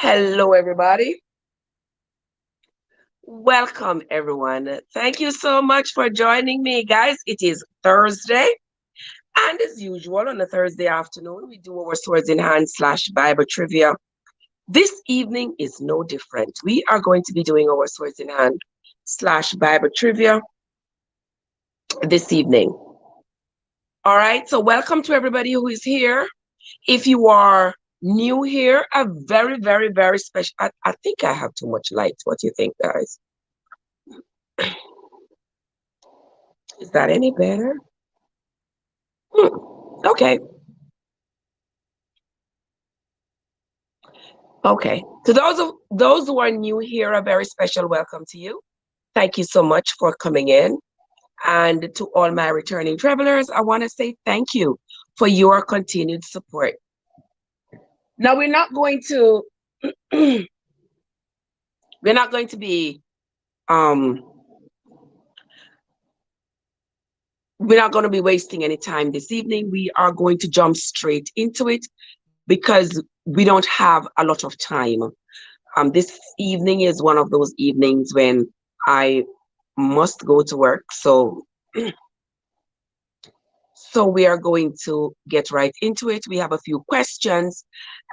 Hello, everybody. Welcome, everyone. Thank you so much for joining me, guys. It is Thursday, and as usual, on a Thursday afternoon, we do our Swords in Hand / Bible trivia. This evening is no different. We are going to be doing our Swords in Hand / Bible trivia this evening. All right, so welcome to everybody who is here. If you are new here, a very, very, very special. I think I have too much light. What do you think, guys? Is that any better? Okay. Okay. To those who are new here, a very special welcome to you. Thank you so much for coming in. And to all my returning travelers, I want to say thank you for your continued support. Now we're not going to we're not going to be we're not going to be wasting any time this evening. We are going to jump straight into it because we don't have a lot of time. This evening is one of those evenings when I must go to work. So we are going to get right into it. We have a few questions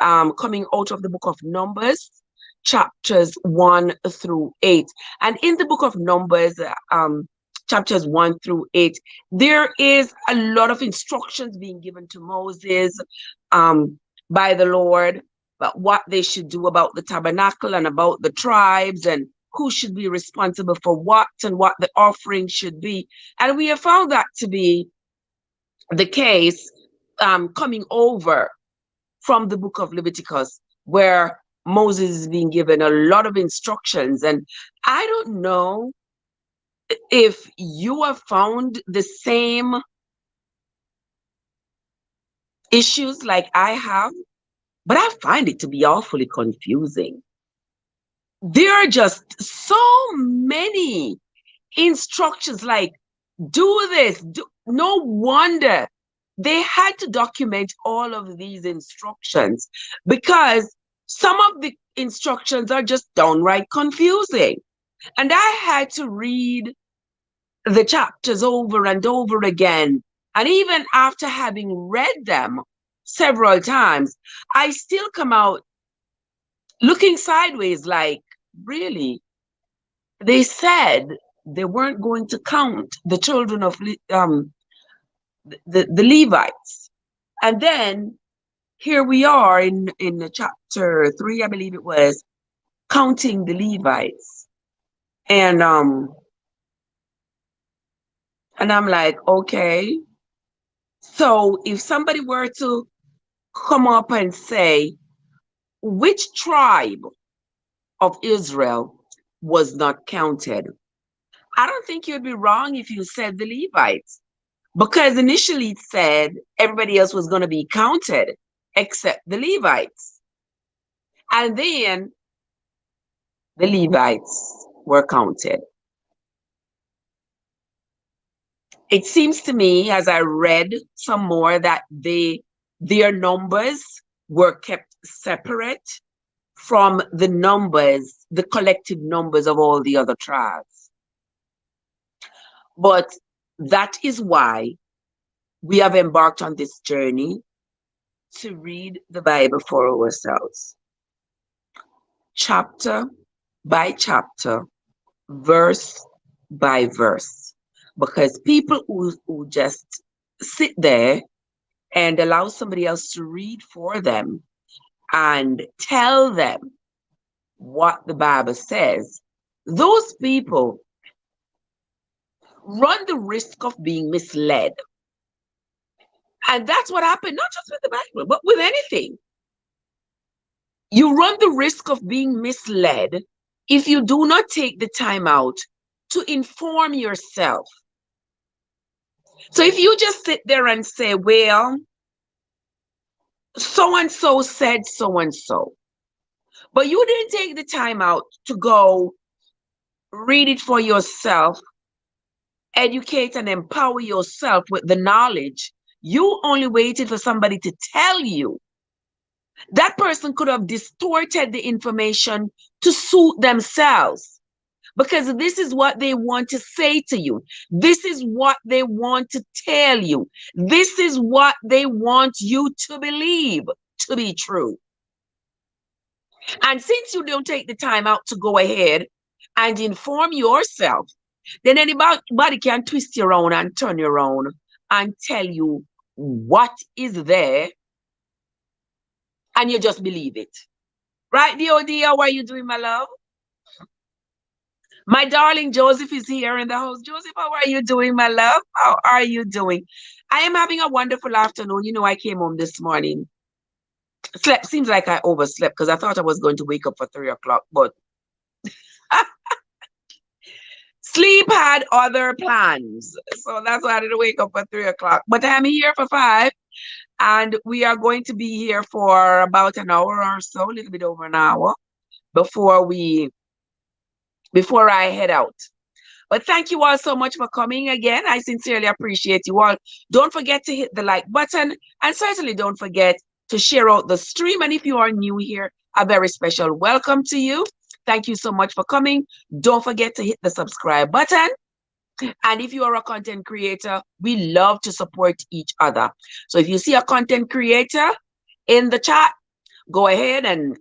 coming out of the book of Numbers, chapters 1 through 8. And in the book of Numbers, chapters 1 through 8, there is a lot of instructions being given to Moses by the Lord about what they should do about the tabernacle and about the tribes and who should be responsible for what and what the offering should be. And we have found that to be the case coming over from the book of Leviticus, where Moses is being given a lot of instructions. And I don't know if you have found the same issues like I have, but I find it to be awfully confusing. There are just so many instructions like, do this. No wonder they had to document all of these instructions because some of the instructions are just downright confusing. And I had to read the chapters over and over again. And even after having read them several times, I still come out looking sideways like, really? They said they weren't going to count the children of the Levites. And then here we are in chapter 3, I believe it was, counting the Levites. And I'm like, okay. So if somebody were to come up and say, which tribe of Israel was not counted? I don't think you'd be wrong if you said the Levites, because initially it said everybody else was going to be counted except the Levites. And then the Levites were counted. It seems to me, as I read some more, that their numbers were kept separate from the numbers, the collective numbers of all the other tribes. But that is why we have embarked on this journey to read the Bible for ourselves, chapter by chapter, verse by verse, because people who just sit there and allow somebody else to read for them and tell them what the Bible says, those people run the risk of being misled. And that's what happened, not just with the Bible, but with anything. You run the risk of being misled if you do not take the time out to inform yourself. So if you just sit there and say, well, so-and-so said so-and-so, but you didn't take the time out to go read it for yourself, educate and empower yourself with the knowledge, you only waited for somebody to tell you, That person could have distorted the information to suit themselves, because this is what they want to say to you. This is what they want to tell you. This is what they want you to believe to be true. And since you don't take the time out to go ahead and inform yourself, then anybody can twist you around and turn you around and tell you what is there, and you just believe it. Right, DOD? How are you doing, my love? My darling Joseph is here in the house. Joseph, how are you doing, my love? How are you doing? I am having a wonderful afternoon. You know, I came home this morning. Slept, seems like I overslept because I thought I was going to wake up for 3 o'clock, but sleep had other plans. So that's why I didn't wake up at 3 o'clock. But I'm here for 5, and we are going to be here for about an hour or so, a little bit over an hour, before I head out. But thank you all so much for coming again. I sincerely appreciate you all. Don't forget to hit the like button, and certainly don't forget to share out the stream. And if you are new here, a very special welcome to you. Thank you so much for coming. Don't forget to hit the subscribe button. And if you are a content creator, we love to support each other. So if you see a content creator in the chat, go ahead and,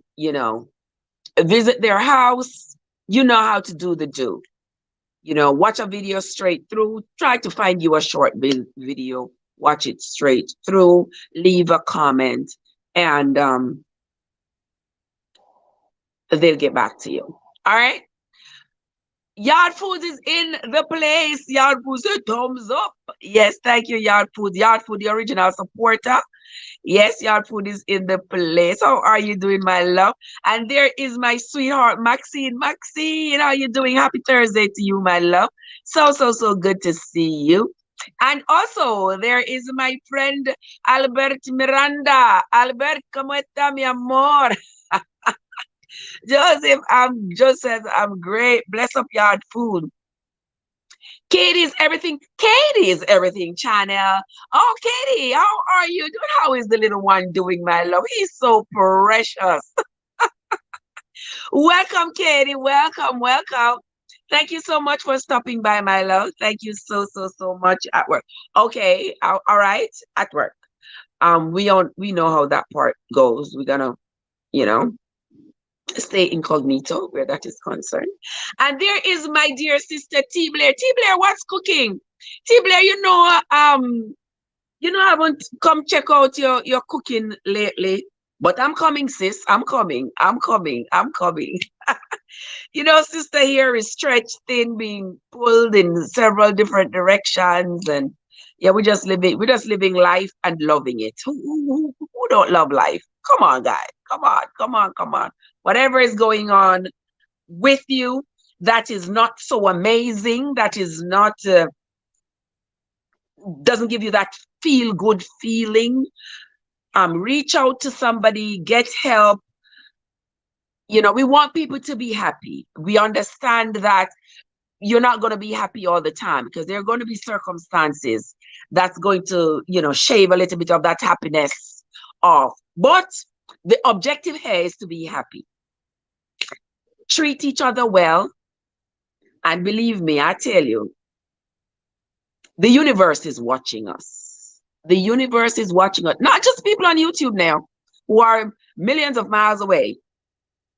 visit their house. You know how to do the do. Watch a video straight through. Try to find you a short video. Watch it straight through. Leave a comment, and they'll get back to you. All right. Yard Food is in the place. Yard Food, say thumbs up. Yes, thank you, Yard Food. Yard Food, the original supporter. Yes, Yard Food is in the place. How are you doing, my love? And there is my sweetheart, Maxine. Maxine, how are you doing? Happy Thursday to you, my love. So good to see you. And also, there is my friend, Albert Miranda. Albert, ¿cómo está, mi amor? Joseph, I'm great. Bless up Yard Food. Katie's everything channel. Oh, Katie, how are you doing? How is the little one doing, my love? He's so precious. Welcome, Katie. Welcome. Thank you so much for stopping by, my love. Thank you so much. At work. Okay. All right. At work. We know how that part goes. We're gonna, stay incognito where that is concerned. And there is my dear sister T Blair. T Blair, what's cooking? T Blair, I haven't come check out your cooking lately. But I'm coming, sis. I'm coming. Sister here is stretched thin, being pulled in several different directions, and yeah, we're just living life and loving it. Who don't love life? Come on, guys. Come on. Whatever is going on with you that is not so amazing, that is not doesn't give you that feel good feeling, reach out to somebody, get help. We want people to be happy. We understand that you're not going to be happy all the time, because there are going to be circumstances that's going to, shave a little bit of that happiness off. But the objective here is to be happy. Treat each other well. And believe me, I tell you, the universe is watching us. The universe is watching us. Not just people on YouTube now who are millions of miles away.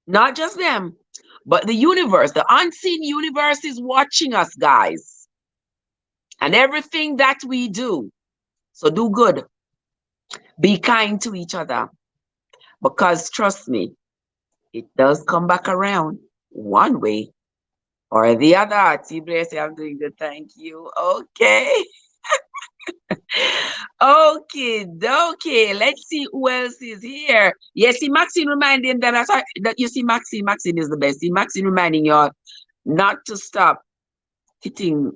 Not just them, but the universe, the unseen universe is watching us, guys. And everything that we do. So do good. Be kind to each other. Because trust me, it does come back around one way or the other. T-Blair say, I'm doing good, thank you. Okay. Okay. Let's see who else is here. Yes, see, Maxine reminding them that you see Maxine is the best. See, Maxine reminding y'all not to stop hitting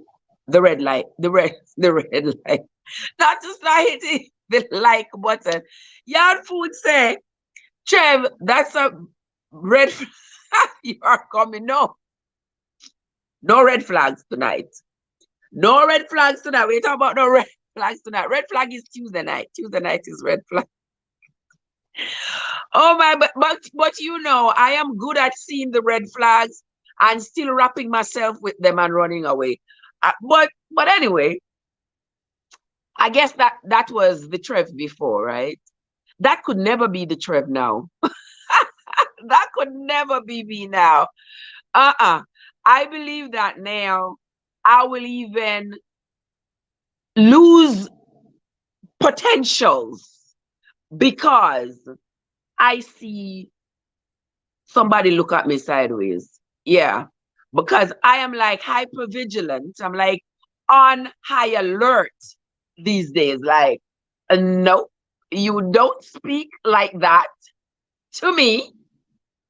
the red light, the red light. Not to start hitting the like button. Yard Food say, Trev, that's a red flag. You are coming. No red flags tonight. No red flags tonight. We talk about no red flags tonight. Red flag is Tuesday night. Tuesday night is red flag. Oh my, but you know, I am good at seeing the red flags and still wrapping myself with them and running away. But anyway, I guess that was the Trev before, right? That could never be the Trev now. That could never be me now. Uh-uh. I believe that now I will even lose potentials because I see somebody look at me sideways. Yeah. Because I am like hyper vigilant. I'm like on high alert these days. Like, no, you don't speak like that to me.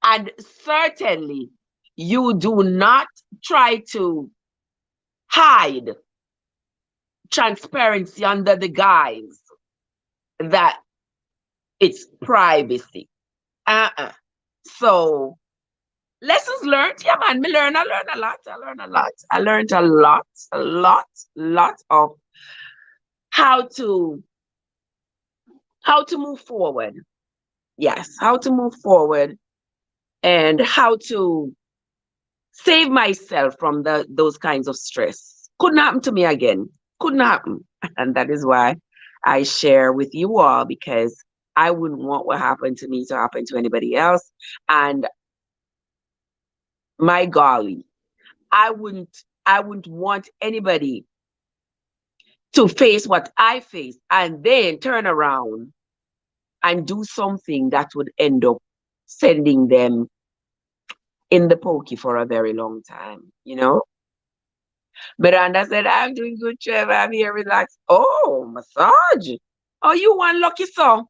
And certainly you do not try to hide transparency under the guise that it's privacy. Uh-uh. So lessons learned. Yeah, man. I learned a lot. I learned a lot. I learned a lot of how to move forward. Yes, how to move forward and how to save myself from those kinds of stress. Couldn't happen to me again. Couldn't happen. And that is why I share with you all because I wouldn't want what happened to me to happen to anybody else. And my golly, I wouldn't want anybody to face what I face and then turn around and do something that would end up sending them in the pokey for a very long time, you know? Miranda said, I'm doing good, Trevor. I'm here relaxed. Oh, massage. Oh, you one lucky so.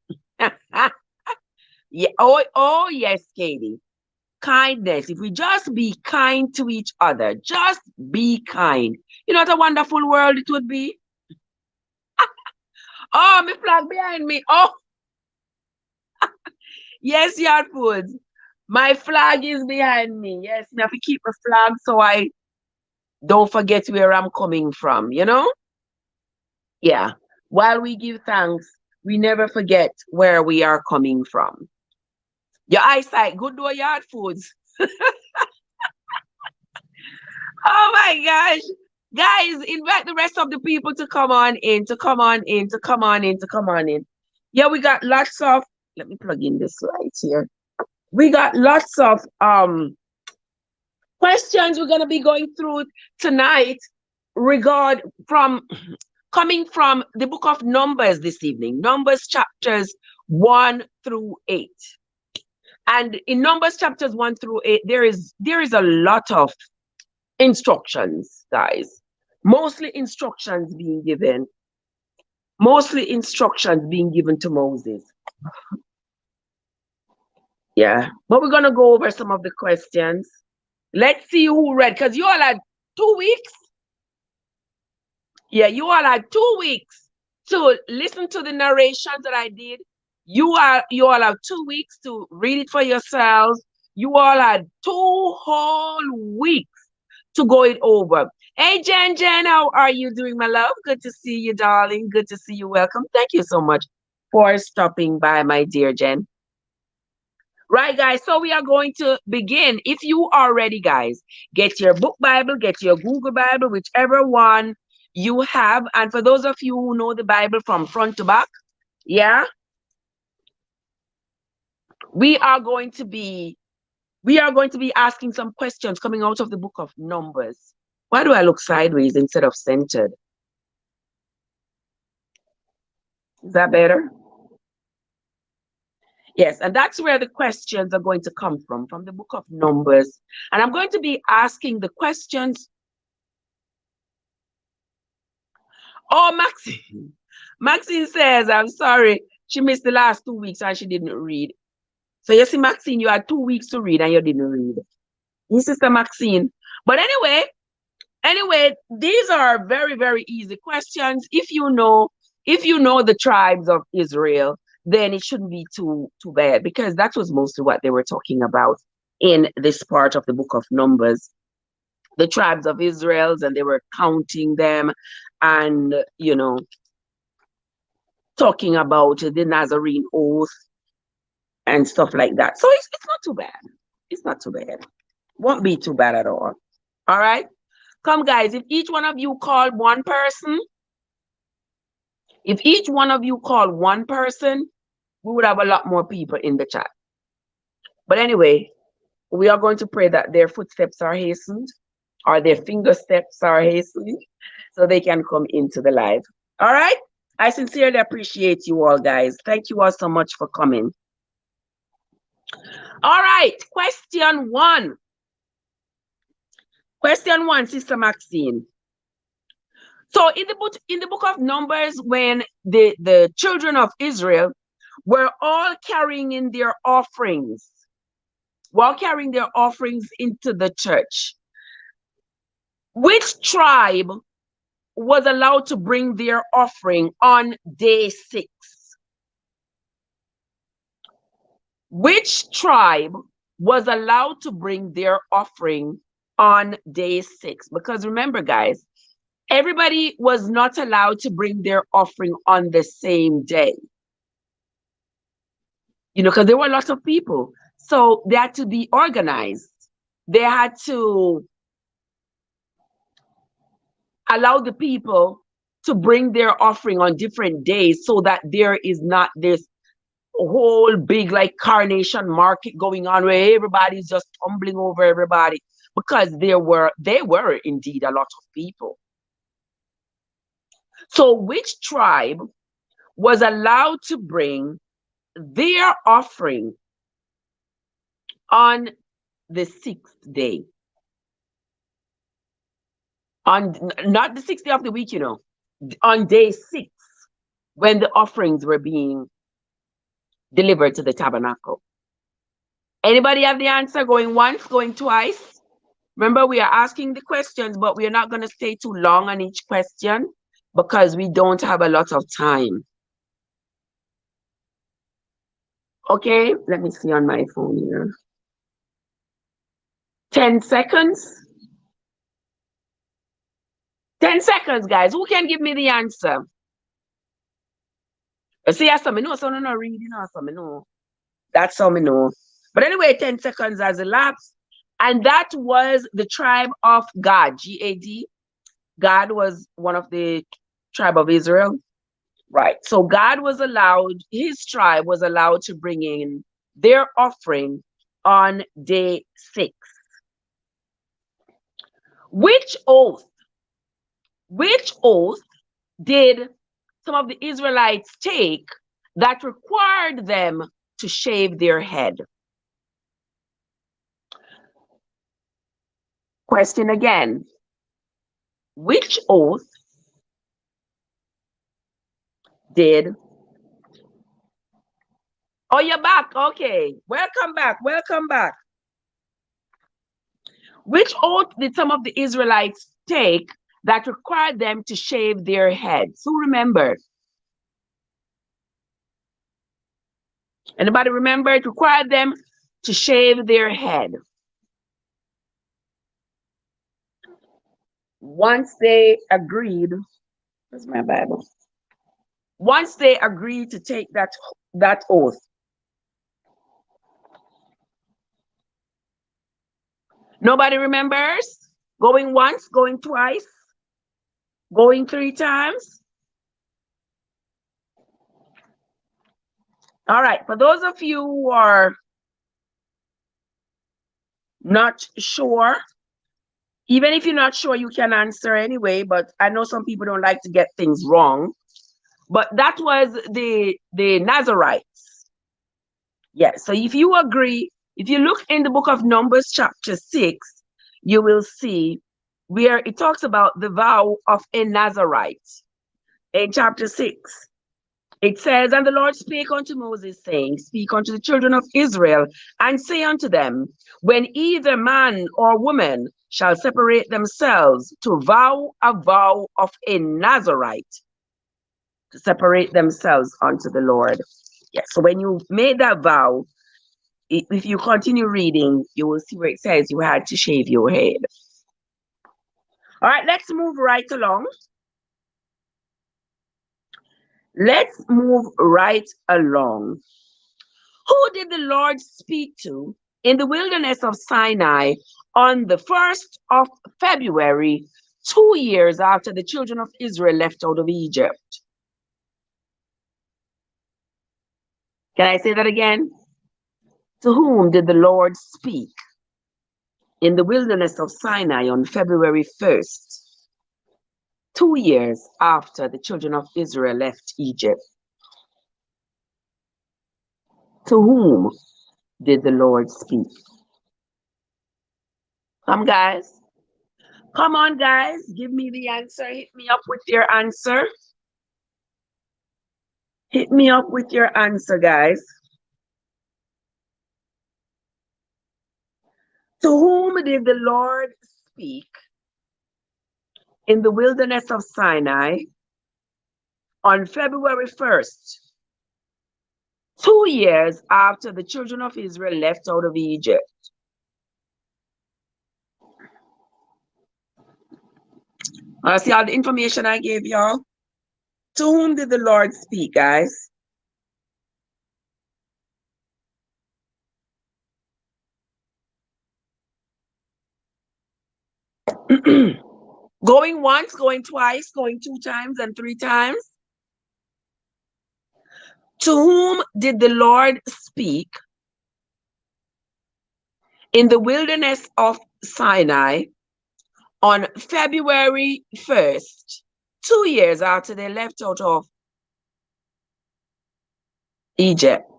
Yeah. Oh, yes, Katie. Kindness. If we just be kind to each other, just be kind. You know what a wonderful world it would be? Oh, my flag behind me. Oh, yes, Yard Foods. My flag is behind me. Yes, me have to keep my flag so I don't forget where I'm coming from, you know? Yeah. While we give thanks, we never forget where we are coming from. Your eyesight, good though, Yard Foods. Oh my gosh. Guys, invite the rest of the people to come on in, to come on in, to come on in, to come on in. Yeah, we got lots of, let me plug in this light here. We got lots of questions we're gonna be going through tonight regard from coming from the book of Numbers this evening, Numbers chapters 1 through 8. And in Numbers chapters 1 through 8, there is a lot of instructions, guys. Mostly instructions being given to Moses. Yeah. But we're gonna go over some of the questions. Let's see who read, because you all had 2 weeks. Yeah, you all had 2 weeks to listen to the narrations that I did. You all have 2 weeks to read it for yourselves. You all had 2 whole weeks to go it over. Hey, Jen, how are you doing, my love? Good to see you, darling. Good to see you. Welcome. Thank you so much for stopping by, my dear Jen. Right, guys. So we are going to begin. If you are ready, guys, get your book Bible, get your Google Bible, whichever one you have. And for those of you who know the Bible from front to back, yeah, we are going to be asking some questions coming out of the book of Numbers. Why do I look sideways instead of centered? Is that better? Yes, and that's where the questions are going to come from the book of Numbers. And I'm going to be asking the questions. Oh, Maxine says, I'm sorry, she missed the last 2 weeks and she didn't read. So you see, Maxine, you had 2 weeks to read and you didn't read. Yes, Sister Maxine. But anyway, these are very, very easy questions. If you know the tribes of Israel, then it shouldn't be too bad, because that was mostly what they were talking about in this part of the book of Numbers. The tribes of Israel, and they were counting them and, talking about the Nazarene oath and stuff like that. So it's not too bad. It's not too bad. Won't be too bad at all. All right. Come, guys, if each one of you call one person, if each one of you call one person, we would have a lot more people in the chat. But anyway, we are going to pray that their footsteps are hastened, or their finger steps are hastened, so they can come into the live. All right? I sincerely appreciate you all, guys. Thank you all so much for coming. All right, question one. Question one, Sister Maxine. So in the book of Numbers, when the children of Israel were all carrying in their offerings, while carrying their offerings into the church, which tribe was allowed to bring their offering on day 6? Which tribe was allowed to bring their offering on day 6? Because remember, guys, everybody was not allowed to bring their offering on the same day. You know, because there were a lot of people. So they had to be organized. They had to allow the people to bring their offering on different days so that there is not this whole big like carnation market going on where everybody's just tumbling over everybody, because they were indeed a lot of people. So which tribe was allowed to bring their offering on the 6th day? On not the 6th day of the week, you know, on day 6, when the offerings were being delivered to the tabernacle. Anybody have the answer? Going once, going twice? Remember, we are asking the questions, but we are not going to stay too long on each question because we don't have a lot of time. Okay, let me see on my phone here. 10 seconds. 10 seconds, guys. Who can give me the answer? See, that's something know, so no reading or something know. That's how me know. But anyway, 10 seconds has elapsed. And that was the tribe of Gad, G-A-D. Gad was one of the tribe of Israel. Right. So God was allowed, his tribe was allowed to bring in their offering on day 6. Which oath did some of the Israelites take that required them to shave their head? Question again. Which oath did... Oh, you're back. Okay. Welcome back. Welcome back. Which oath did some of the Israelites take that required them to shave their heads? Who remembered? Anybody remember? It required them to shave their head. Once they agreed, where's my Bible? Once they agreed to take that oath. Nobody remembers? Going once, going twice, going 3 times? All right, for those of you who are not sure, even if you're not sure, you can answer anyway, but I know some people don't like to get things wrong. But that was the Nazarites. Yeah, so if you agree, if you look in the book of Numbers chapter 6, you will see where it talks about the vow of a Nazarite. In chapter 6, it says, "And the Lord spake unto Moses, saying, Speak unto the children of Israel, and say unto them, When either man or woman shall separate themselves to vow a vow of a Nazarite, to separate themselves unto the Lord." Yes, so when you made that vow, if you continue reading, you will see where it says you had to shave your head. All right, let's move right along. Let's move right along. Who did the Lord speak to in the wilderness of Sinai on the 1st of February, 2 years after the children of Israel left out of Egypt? Can I say that again? To whom did the Lord speak in the wilderness of Sinai on February 1st, 2 years after the children of Israel left Egypt? To whom did the Lord speak? Come, guys. Come on, guys. Give me the answer. Hit me up with your answer. Hit me up with your answer, guys. To whom did the Lord speak in the wilderness of Sinai on February 1st, 2 years after the children of Israel left out of Egypt? See all the information I gave y'all? To whom did the Lord speak, guys? Going once, going twice, going 2 times and 3 times? To whom did the Lord speak in the wilderness of Sinai on February 1st, 2 years after they left out of Egypt?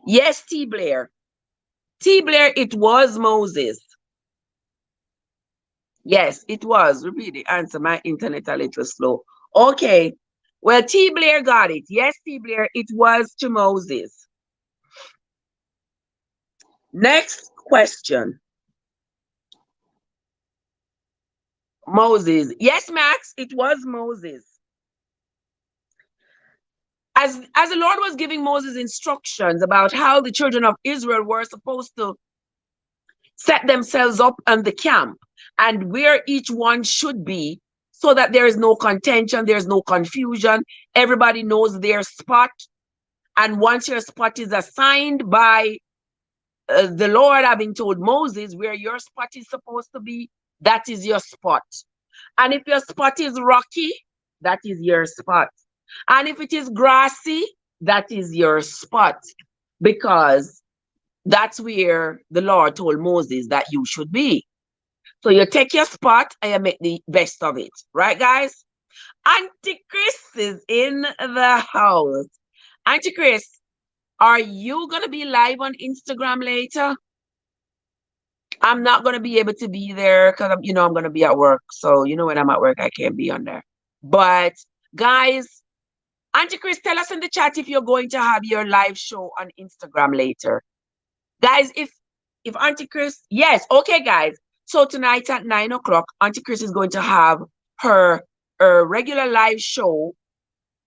Yes, T. Blair. T. Blair, it was Moses. Yes, it was. Repeat the answer. My internet a little slow. Okay. Well, T. Blair got it. Yes, T. Blair, it was to Moses. Next question. Moses. Yes, Max, it was Moses. As the Lord was giving Moses instructions about how the children of Israel were supposed to set themselves up in the camp and where each one should be, so that there is no contention, there's no confusion, everybody knows their spot. And once your spot is assigned by the Lord having told Moses where your spot is supposed to be, that is your spot. And if your spot is rocky, that is your spot. And if it is grassy, that is your spot, because that's where the Lord told Moses that you should be. So you take your spot and you make the best of it. Right, guys? Auntie Chris is in the house. Auntie Chris, are you going to be live on Instagram later? I'm not going to be able to be there because I'm going to be at work. So, when I'm at work, I can't be on there. But, guys, Auntie Chris, tell us in the chat if you're going to have your live show on Instagram later. Guys, if Auntie Chris, yes, okay, guys. So tonight at 9 o'clock, Auntie Chris is going to have her regular live show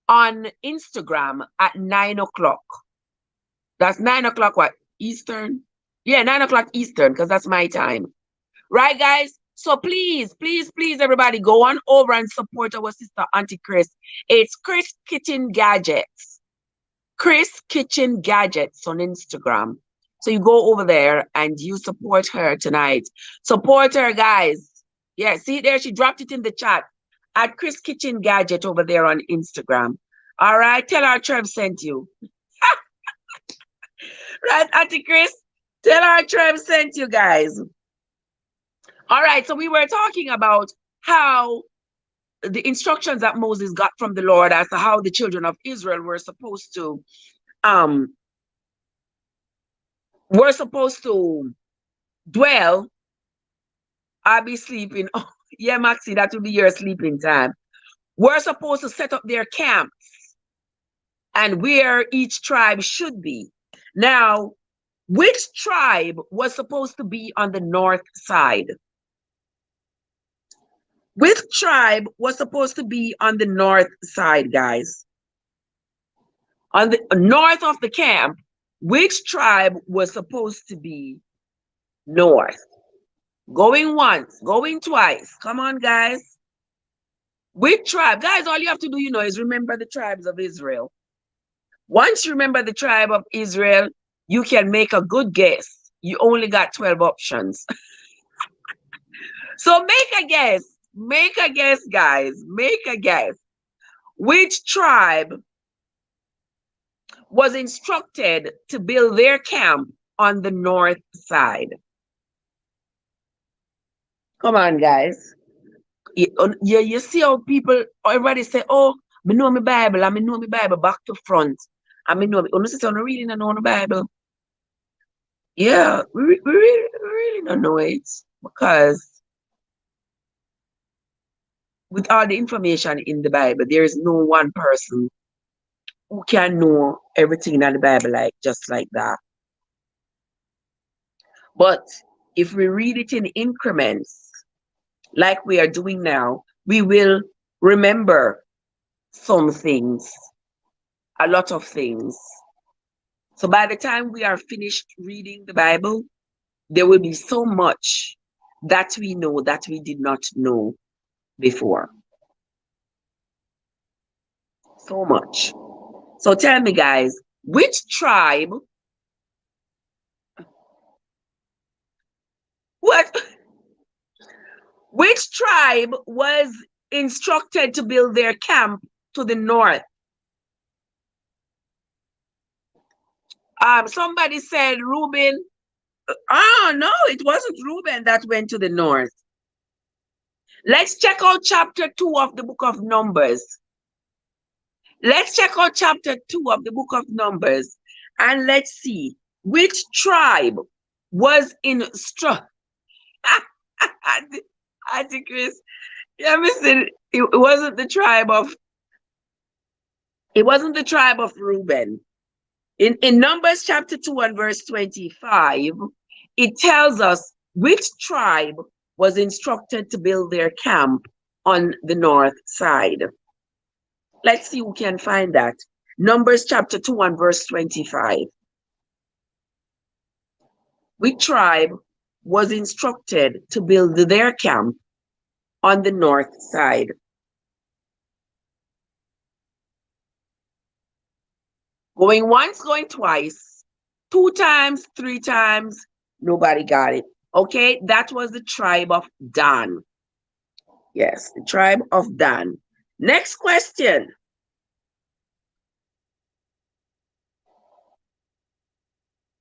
on Instagram at 9 o'clock. That's 9 o'clock, what, Eastern? Yeah, 9 o'clock Eastern, because that's my time. Right, guys? So please, please, please, everybody, go on over and support our sister, Auntie Chris. It's Chris Kitchen Gadgets. Chris Kitchen Gadgets on Instagram. So you go over there and you support her tonight. Support her, guys. Yeah, see there, she dropped it in the chat at Chris Kitchen Gadget over there on Instagram. All right, tell her Trev sent you. Right, Auntie Chris? Tell her Trev sent you, guys. All right, so we were talking about how the instructions that Moses got from the Lord as to how the children of Israel were supposed to dwell. I'll be sleeping. Oh, yeah, Maxie, that will be your sleeping time. We're supposed to set up their camps and where each tribe should be. Now, which tribe was supposed to be on the north side? Which tribe was supposed to be on the north side, guys? On the north of the camp, which tribe was supposed to be north? Going once, going twice. Come on, guys. Which tribe? Guys, all you have to do, is remember the tribes of Israel. Once you remember the tribe of Israel, you can make a good guess. You only got 12 options. So make a guess. Make a guess, guys. Make a guess. Which tribe was instructed to build their camp on the north side? Come on, guys. You see how people already say, oh, I know my Bible, I know my Bible back to front. I know, honestly, I don't really know the Bible. Yeah, we really don't know it because with all the information in the Bible, there is no one person who can know everything in the Bible like just like that. But if we read it in increments, like we are doing now, we will remember some things, a lot of things. So by the time we are finished reading the Bible, there will be so much that we know that we did not know before. So much. So tell me, guys, which tribe, what, which tribe was instructed to build their camp to the north? Somebody said Reuben. Oh, no, it wasn't Reuben that went to the north. Let's check out chapter 2 of the book of Numbers. Let's check out chapter 2 of the book of Numbers and let's see which tribe was instructed. Auntie Chris, yeah, listen, it wasn't the tribe of Reuben. In Numbers chapter 2 and verse 25, it tells us which tribe was instructed to build their camp on the north side. Let's see who can find that. Numbers chapter 2 and verse 25. Which tribe was instructed to build their camp on the north side? Going once, going twice, 2 times, 3 times, nobody got it. Okay, that was the tribe of Dan. Yes, the tribe of Dan. Next question.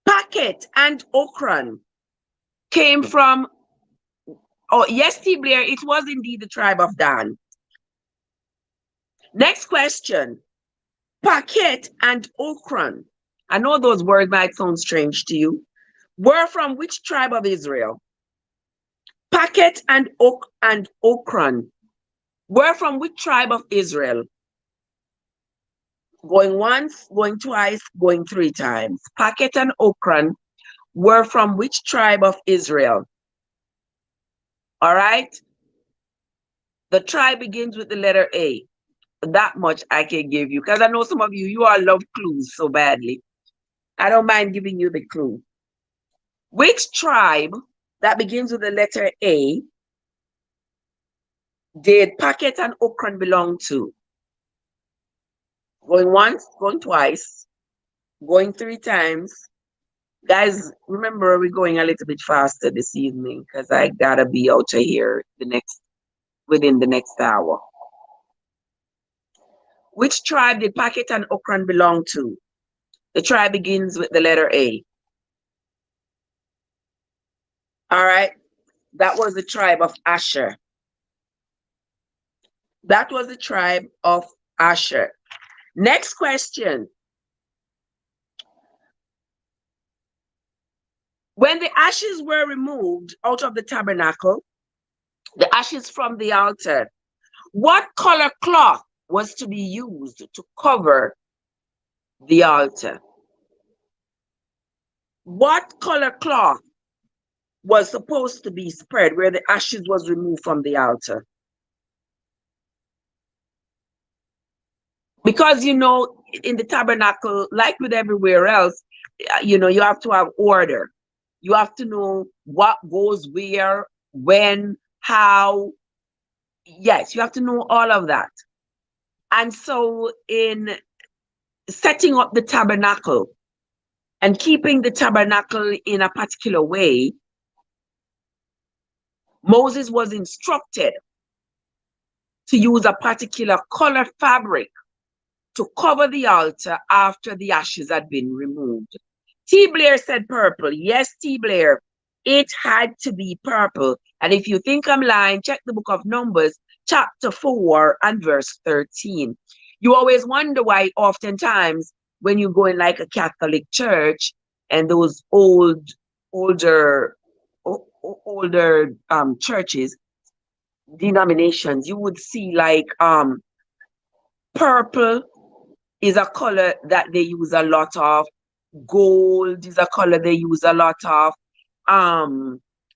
Packet and Okran came from, oh, yes, T. Blair, it was indeed the tribe of Dan. Next question. Packet and Okran. I know those words might sound strange to you. Were from which tribe of Israel? Packet and Okran were from which tribe of Israel? Going once, going twice, going 3 times. Packet and Okran were from which tribe of Israel? All right. The tribe begins with the letter A. That much I can give you because I know some of you all love clues so badly. I don't mind giving you the clue. Which tribe that begins with the letter A did Packet and Okran belong to? Going once, going twice, going 3 times. Guys, remember we're going a little bit faster this evening because I gotta be out of here within the next hour. Which tribe did Packet and Okran belong to? The tribe begins with the letter A. All right, that was the tribe of Asher. That was the tribe of Asher. Next question. When the ashes were removed out of the tabernacle, the ashes from the altar, what color cloth was to be used to cover the altar? What color cloth was supposed to be spread where the ashes was removed from the altar? Because, you know, in the tabernacle, like with everywhere else, you know, you have to have order. You have to know what goes where, when, how. Yes, you have to know all of that. And so in setting up the tabernacle, and keeping the tabernacle in a particular way, Moses was instructed to use a particular color fabric to cover the altar after the ashes had been removed. T. Blair said purple. Yes, T. Blair, it had to be purple. And if you think I'm lying, check the book of Numbers, chapter 4 and verse 13. You always wonder why oftentimes when you go in like a Catholic church and those older churches, denominations, you would see like purple is a color that they use a lot of. Gold is a color they use a lot of.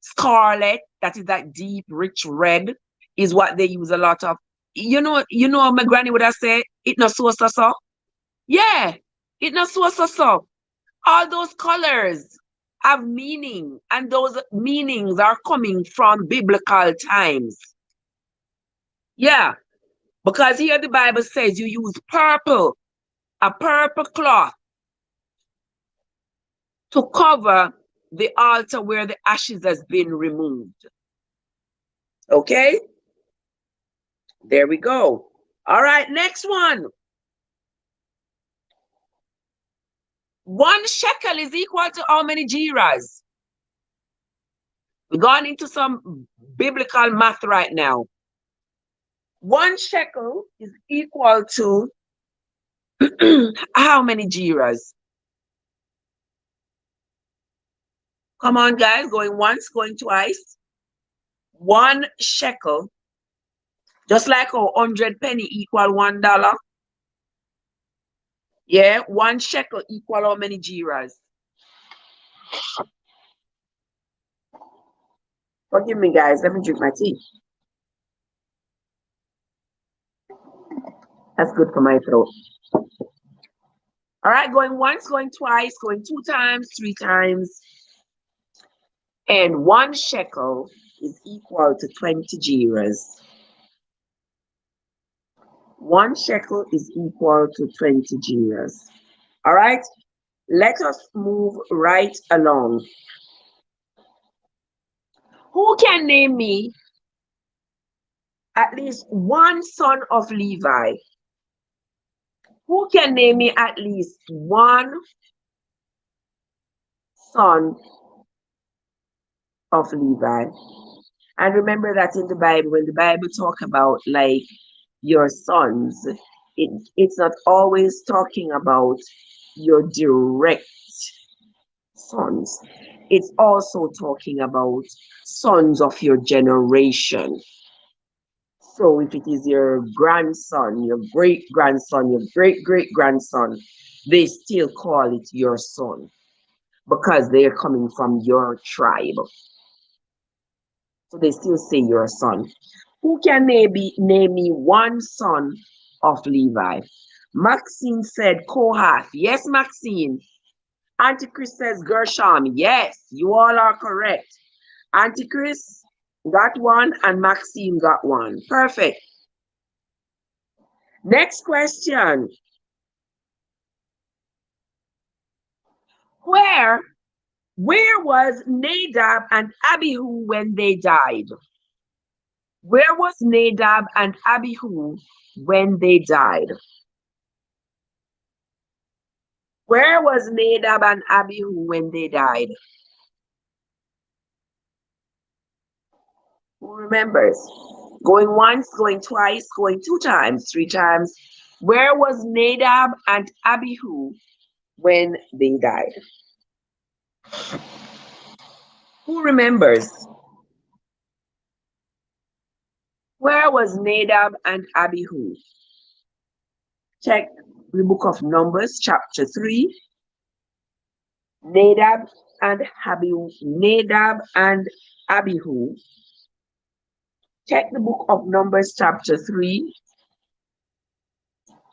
Scarlet, that is that deep, rich red, is what they use a lot of. My granny would have said, it not so. Yeah, it not so. All those colors have meaning, and those meanings are coming from biblical times. Yeah, because here the Bible says you use purple, a purple cloth, to cover the altar where the ashes has been removed. Okay? There we go. All right, next one. 1 shekel is equal to how many giras? We're going into some biblical math right now. 1 shekel is equal to how many giras? Come on, guys, going once, going twice. 1 shekel, just like a 100 penny equal $1. Yeah, 1 shekel equal how many giras? Forgive me, guys. Let me drink my tea. That's good for my throat. All right, going once, going twice, going 2 times, 3 times. And 1 shekel is equal to 20 giras. 1 shekel is equal to 20 giras. All right, let us move right along. Who can name me at least one son of Levi? Who can name me at least one son of Levi? And remember that in the Bible, when the Bible talk about like your sons, it's not always talking about your direct sons. It's also talking about sons of your generation. So if it is your grandson, your great grandson, your great great grandson, they still call it your son because they're coming from your tribe. So they still say your son. Who can name me one son of Levi? Maxine said Kohath. Yes, Maxine. Auntie Chris says Gershom. Yes, you all are correct. Auntie Chris got one and Maxine got one. Perfect. Next question. Where was Nadab and Abihu when they died? Where was Nadab and Abihu when they died? Where was Nadab and Abihu when they died? Who remembers? Going once, going twice, going 2 times, 3 times. Where was Nadab and Abihu when they died? Who remembers? Where was Nadab and Abihu? Check the book of Numbers, chapter 3. Nadab and Abihu. Nadab and Abihu. Check the book of Numbers, chapter 3.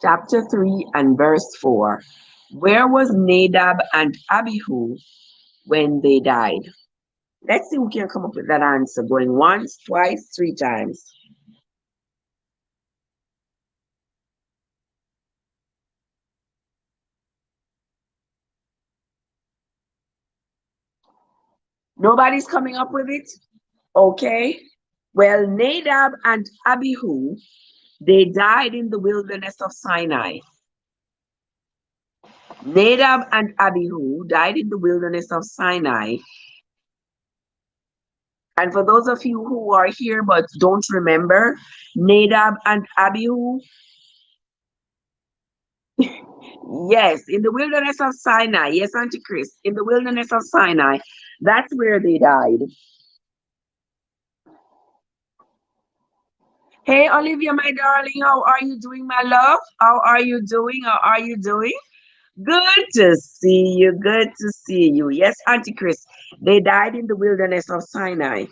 Chapter 3 and verse 4. Where was Nadab and Abihu when they died? Let's see who can come up with that answer. Going once, twice, 3 times. Nobody's coming up with it? Okay. Well, Nadab and Abihu, they died in the wilderness of Sinai. Nadab and Abihu died in the wilderness of Sinai. And for those of you who are here but don't remember, Nadab and Abihu, yes, in the wilderness of Sinai. Yes, Auntie Chris, in the wilderness of Sinai, that's where they died. Hey, Olivia, my darling, how are you doing, my love? How are you doing? How are you doing? Good to see you. Good to see you. Yes, Auntie Chris, they died in the wilderness of Sinai.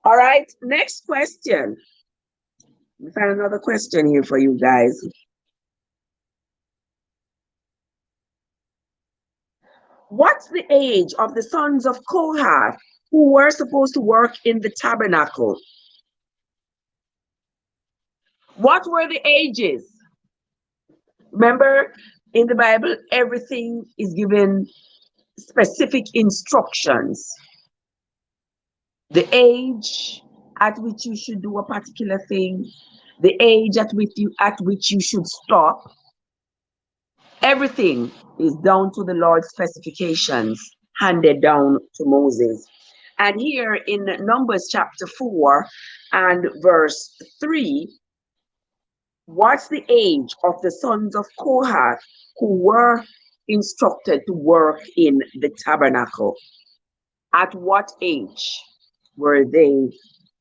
All right, next question. Let me find another question here for you guys. What's the age of the sons of Kohath who were supposed to work in the tabernacle? What were the ages? Remember, in the Bible, everything is given specific instructions. The age at which you should do a particular thing, the age at which you should stop. Everything is down to the Lord's specifications handed down to Moses. And here in Numbers chapter 4 and verse 3, what's the age of the sons of Kohath who were instructed to work in the tabernacle? At what age were they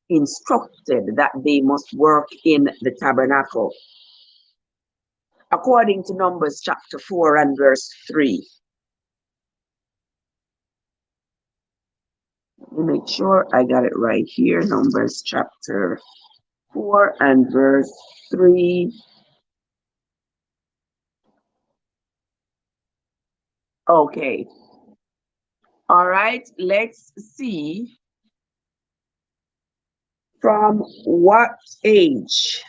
instructed that they must work in the tabernacle? According to Numbers chapter 4 and verse 3. Let me make sure I got it right here. Numbers chapter 4 and verse 3. Okay. All right, let's see from what age.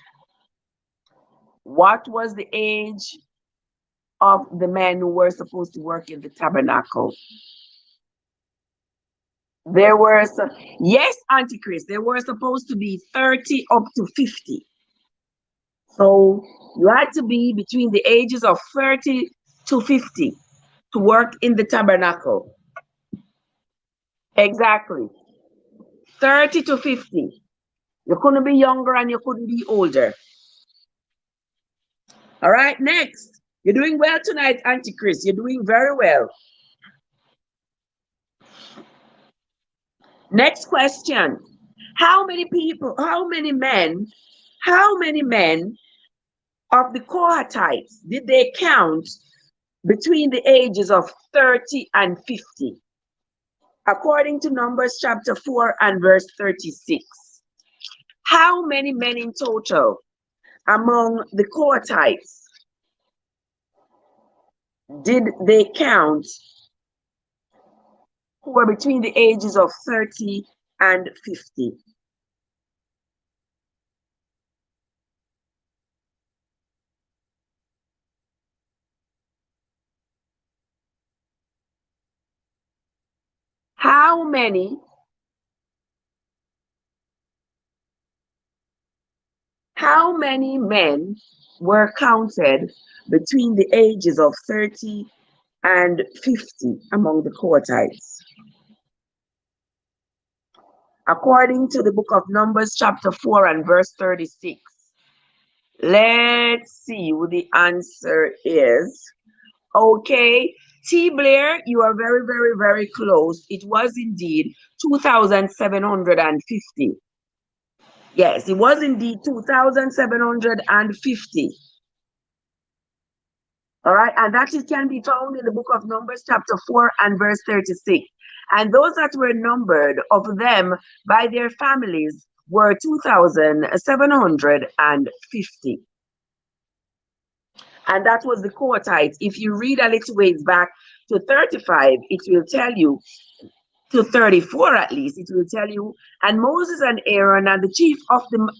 What was the age of the men who were supposed to work in the tabernacle? There were some, yes, Auntie Chris, they were supposed to be 30 up to 50. So you had to be between the ages of 30 to 50 to work in the tabernacle. Exactly. 30 to 50. You couldn't be younger and you couldn't be older. All right, next. You're doing well tonight, Auntie Chris. You're doing very well. Next question. How many men of the Kohathites did they count between the ages of 30 and 50? According to Numbers chapter 4 and verse 36. How many men in total among the Kohathites did they count who were between the ages of 30 and 50? How many men were counted between the ages of 30 and 50 among the Kohathites? According to the book of Numbers chapter 4 and verse 36. Let's see what the answer is. Okay, T. Blair, you are very, very, very close. It was indeed 2,750. Yes, it was indeed 2,750. All right, and that it can be found in the book of Numbers chapter 4 and verse 36. And those that were numbered of them by their families were 2,750. And that was the Kohathites. If you read a little ways back to 35, it will tell you, to 34 at least, it will tell you, and Moses and Aaron and the chief of the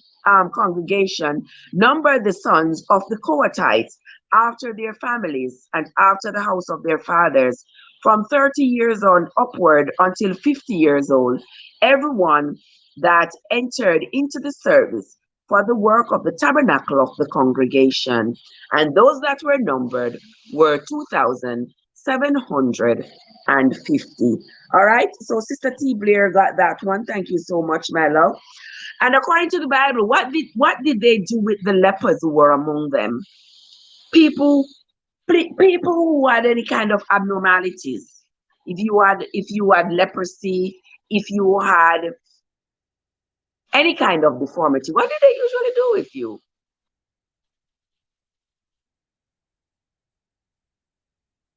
congregation numbered the sons of the Kohathites after their families and after the house of their fathers, from 30 years on upward until 50 years old, everyone that entered into the service for the work of the tabernacle of the congregation. And those that were numbered were 2,750. All right. So Sister T. Blair got that one. Thank you so much, my love. And according to the Bible, what did they do with the lepers who were among them? People people who had any kind of abnormalities. If you had leprosy, if you had any kind of deformity, what did they usually do with you?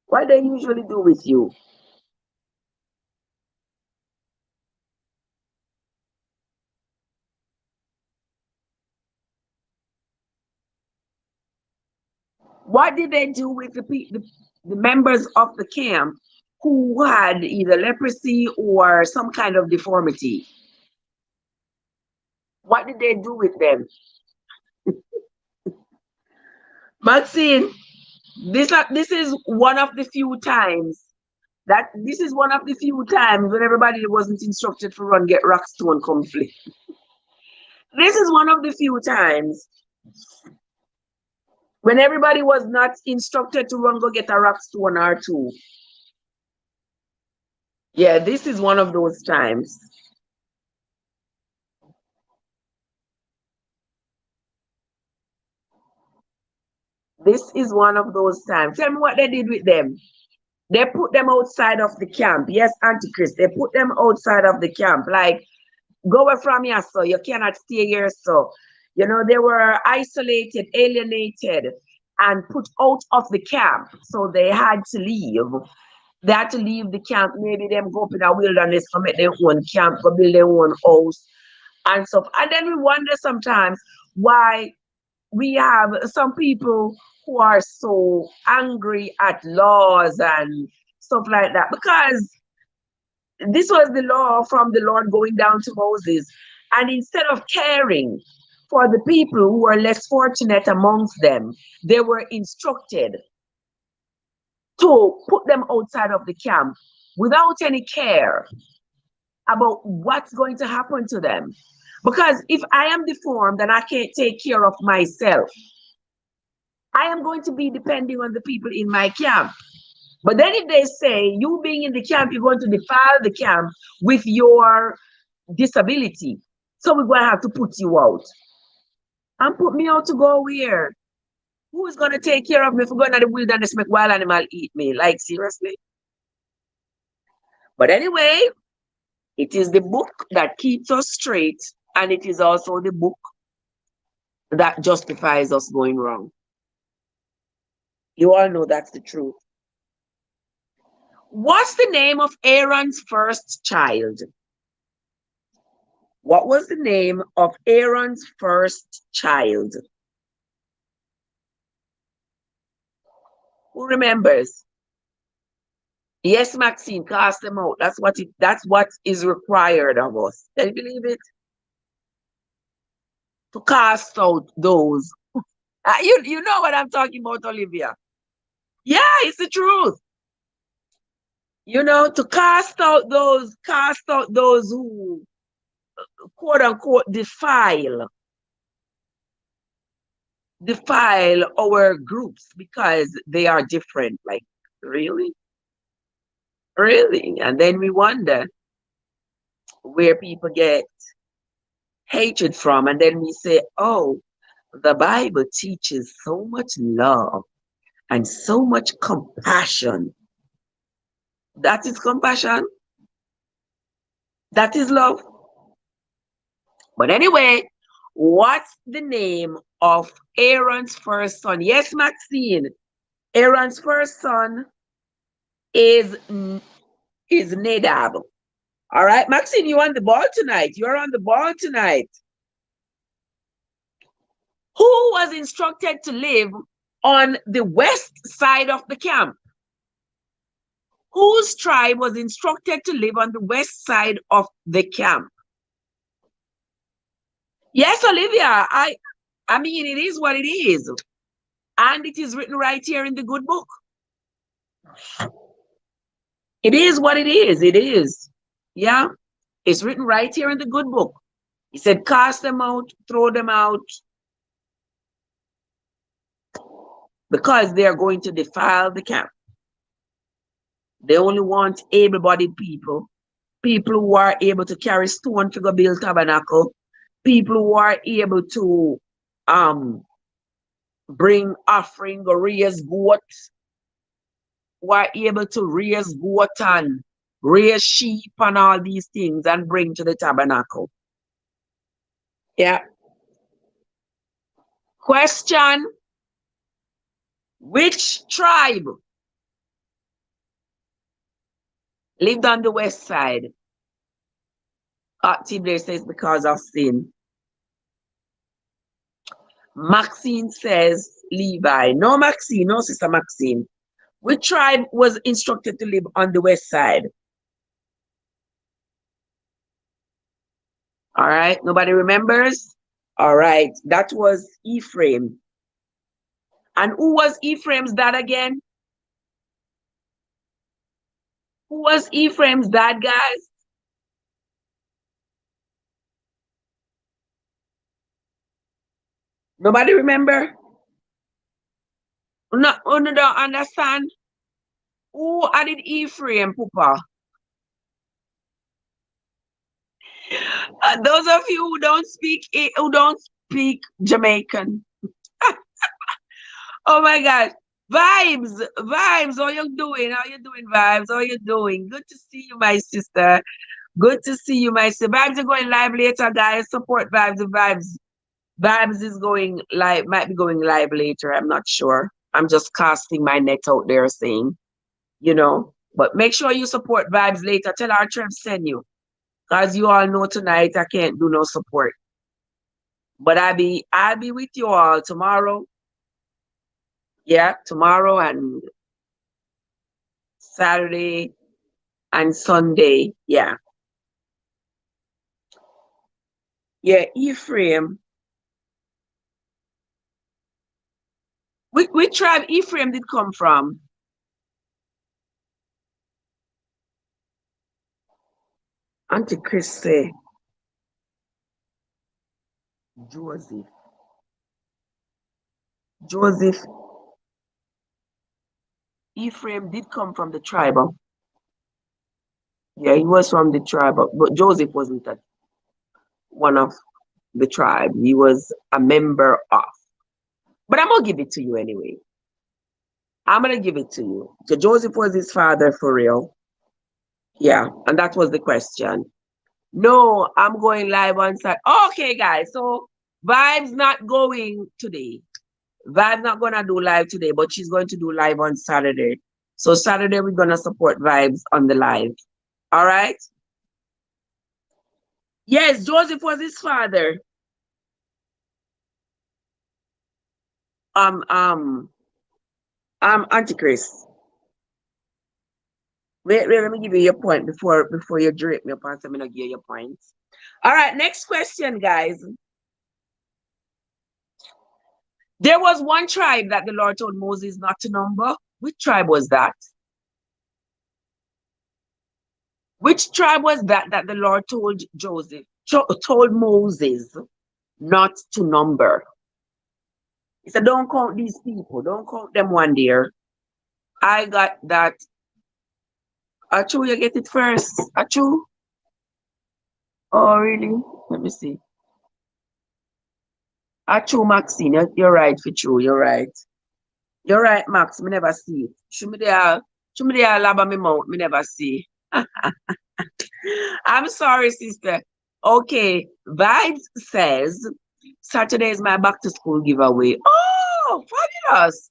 What they usually do with you? What did they do with the members of the camp who had either leprosy or some kind of deformity? What did they do with them? Maxine, this is one of the few times when everybody wasn't instructed to run get rock stone conflict. This is one of the few times when everybody was not instructed to run go get a rock stone or two. Yeah, this is one of those times. This is one of those times. Tell me what they did with them. They put them outside of the camp. Yes, Antichrist. They put them outside of the camp. Like, go away from here, so you cannot stay here, so. They were isolated, alienated, and put out of the camp. So they had to leave. They had to leave the camp. Maybe them go up in a wilderness, go make their own camp, go build their own house and stuff. And then we wonder sometimes why we have some people who are so angry at laws and stuff like that. Because this was the law from the Lord going down to Moses. And instead of caring for the people who were less fortunate amongst them, they were instructed to put them outside of the camp without any care about what's going to happen to them. Because if I am deformed and I can't take care of myself, I am going to be depending on the people in my camp. But then if they say, you being in the camp, you're going to defile the camp with your disability, so we're going to have to put you out. And put me out to go where? Who is going to take care of me if we're going to the wilderness, make wild animal eat me? Like, seriously? But anyway, it is the book that keeps us straight, and it is also the book that justifies us going wrong. You all know that's the truth. What's the name of Aaron's first child? What was the name of Aaron's first child? Who remembers? Yes, Maxine, cast them out. That's what is required of us. Can you believe it? To cast out those. You know what I'm talking about, Olivia. Yeah, it's the truth. To cast out those who quote unquote defile our groups because they are different. Like, really? Really? And then we wonder where people get hatred from. And then we say, oh, the Bible teaches so much love and so much compassion. That is compassion. That is love. But anyway, what's the name of Aaron's first son? Yes, Maxine. Aaron's first son is Nadab. All right, Maxine, you're on the ball tonight. You're on the ball tonight. Who was instructed to live on the west side of the camp? Whose tribe was instructed to live on the west side of the camp? Yes, Olivia, I mean, it is what it is. And it is written right here in the good book. It is what it is. It is. Yeah. It's written right here in the good book. He said, cast them out, throw them out, because they are going to defile the camp. They only want able-bodied people, people who are able to carry stone to go build tabernacle, people who are able to bring offering or raise goat, who are able to raise goat and raise sheep and all these things and bring to the tabernacle. Yeah. Question: which tribe lived on the west side? Tibler says because of sin. Maxine says Levi. No, Maxine, no, Sister Maxine. Which tribe was instructed to live on the west side? All right, nobody remembers? All right, that was Ephraim. And who was Ephraim's dad again? Who was Ephraim's dad, guys? Nobody remember? No, no, don't understand. Who added Ephraim, Papa? Those of you who don't speak Jamaican. Oh my God. Vibes, vibes, how you doing? How you doing, vibes? How you doing? Good to see you, my sister. Good to see you, my sister. Vibes are going live later, guys. Support vibes. Vibes. Vibes is going live, might be going live later. I'm not sure. I'm just casting my net out there saying, you know. But make sure you support vibes later. Tell our Trev send you. Because you all know tonight I can't do no support. But I'll be with you all tomorrow. Yeah, tomorrow and Saturday and Sunday. Yeah. Yeah, Ephraim. Which tribe Ephraim did come from? Auntie Chris say Joseph. Joseph. Ephraim did come from the tribe. Yeah, he was from the tribe, but Joseph wasn't one of the tribe. He was a member of. But I'm gonna give it to you anyway. I'm gonna give it to you. So Joseph was his father for real. Yeah, and that was the question. No, I'm going live on Saturday. Okay, guys. So Vibe's not going today. Vibe's not gonna do live today, but she's going to do live on Saturday. So Saturday we're gonna support Vibes on the live. All right. Yes, Joseph was his father. Auntie Chris. Wait, let me give you your point before you drape me up and say I'm gonna give you your points. All right, next question, guys. There was one tribe that the Lord told Moses not to number. Which tribe was that? Which tribe was that the Lord told told Moses not to number? He said, don't count these people. Don't count them one there. I got that. Achu, you get it first. Achu? Oh, really? Let me see. Achu, Maxine, you're right for true. You're right. You're right, Max. Me never see it. Show me there lab on me mouth. Me never see. I'm sorry, sister. Okay, Vibes says Saturday is my back to school giveaway. Oh, fabulous.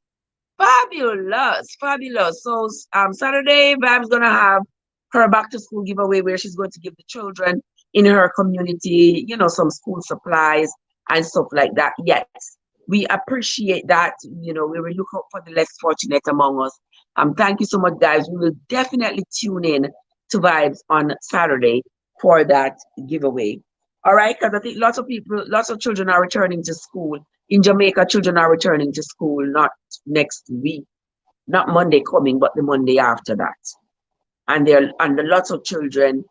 Fabulous, fabulous. So Saturday, Vibes gonna have her back to school giveaway where she's going to give the children in her community, you know, some school supplies and stuff like that. Yes, we appreciate that. You know, we will look out for the less fortunate among us. Thank you so much, guys. We will definitely tune in to Vibes on Saturday for that giveaway. All right, because I think lots of children are returning to school. In Jamaica, children are returning to school not next week, not Monday coming, but the Monday after that. and lots of children,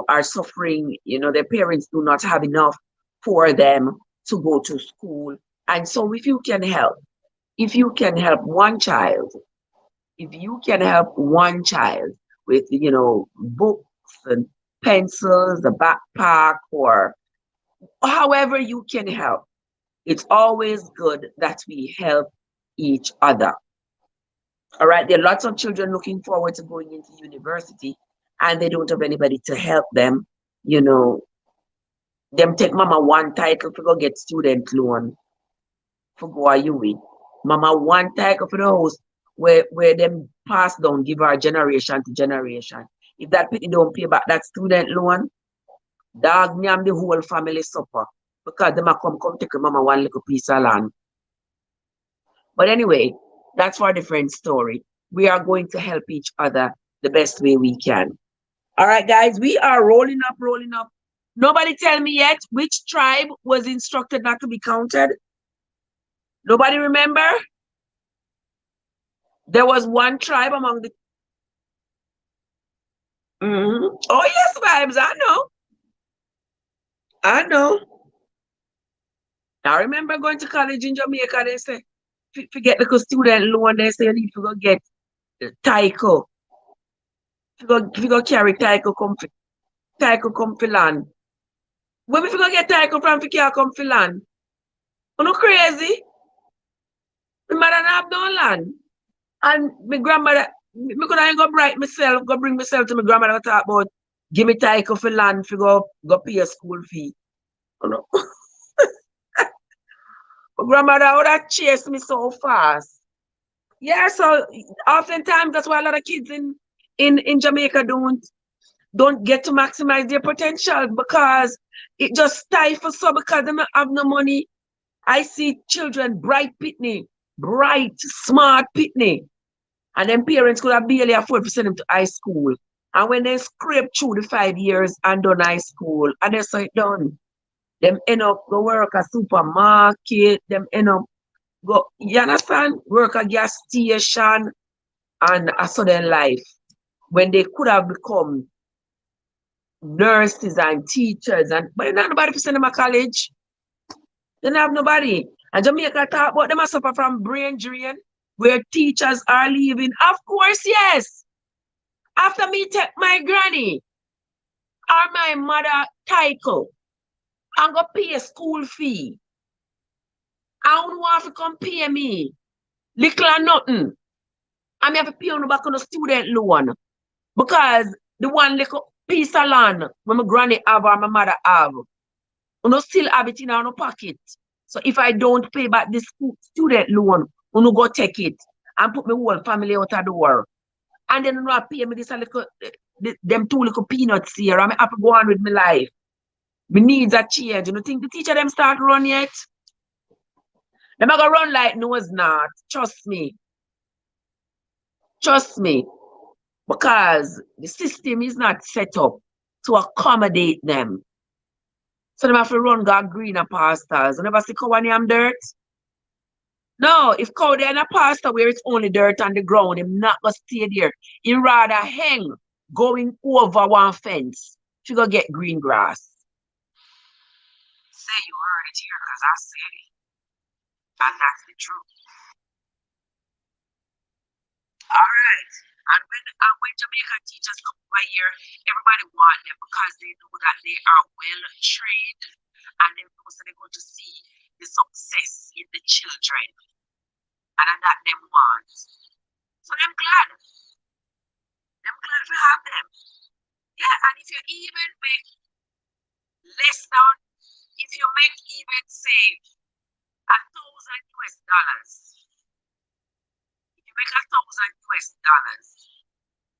are suffering. Their parents do not have enough for them to go to school. And so if you can help one child, if you can help one child with, books and pencils, a backpack, or however you can help, it's always good that we help each other. All right. There are lots of children looking forward to going into university and they don't have anybody to help them. You know, them take mama one title to go get student loan for go a UE. Mama one title for the house where them pass down, give our generation to generation. If that people don't pay back that student loan, dog me and the whole family suffer because them a come take mama one little piece of land. But anyway, that's for a different story. We are going to help each other the best way we can. All right, guys, we are rolling up, rolling up. Nobody tell me yet which tribe was instructed not to be counted. Nobody remember? There was one tribe among the. Oh, yes, vibes. I know. I know. I remember going to college in Jamaica. They say, forget the student loan. They say you need to go get Tyco. If you go carry Tyco come for land. Where if you go get Tyco from, if you can't come for land? You know crazy? My mother don't have no land. And my grandmother, me could I go bright myself, go bring myself to my grandmother talk about give me Tyco for land for go pay a school fee. You know? My grandmother would have chased me so fast. Yeah, so oftentimes that's why a lot of kids in Jamaica don't get to maximize their potential because it just stifles so because they don't have no money. I see children, bright, smart pitney, and then parents could have barely afford to send them to high school. And when they scrape through the 5 years and done high school, and they say it done, them end up go work a supermarket, them end up go, you understand, work a gas station and a sudden life when they could have become nurses and teachers and but not nobody to send them to college. They don't have nobody. And Jamaica talk about them suffer from brain drain where teachers are leaving. Of course, yes. After me take my granny or my mother title and go pay a school fee. I don't want to come pay me. Little or nothing. I may have to pay on the back on the student loan. Because the one little piece of land when my granny have or my mother have, you still have it in our pocket. So if I don't pay back this student loan, you go take it and put my whole family out of the door. And then you pay me this a little, them two little peanuts here. I have to go on with my life. My needs are change. You think the teacher them start run yet? Them are gonna run like no it's not. Trust me. Trust me. Because the system is not set up to accommodate them. So they have to run got greener pastures. You never see cow and yam dirt? No, if cow there in a pasture where it's only dirt on the ground, him not gonna stay there. He rather hang going over one fence to go get green grass. Say you heard it here because I said it. And that's the truth. All right. And when Jamaican teachers come over here, everybody want them because they know that they are well trained and they know that they're going to see the success in the children. And that them want. So I'm glad. I'm glad to have them. Yeah, and if you even make less than, if you make even say $1,000 US, if you make $1,000 US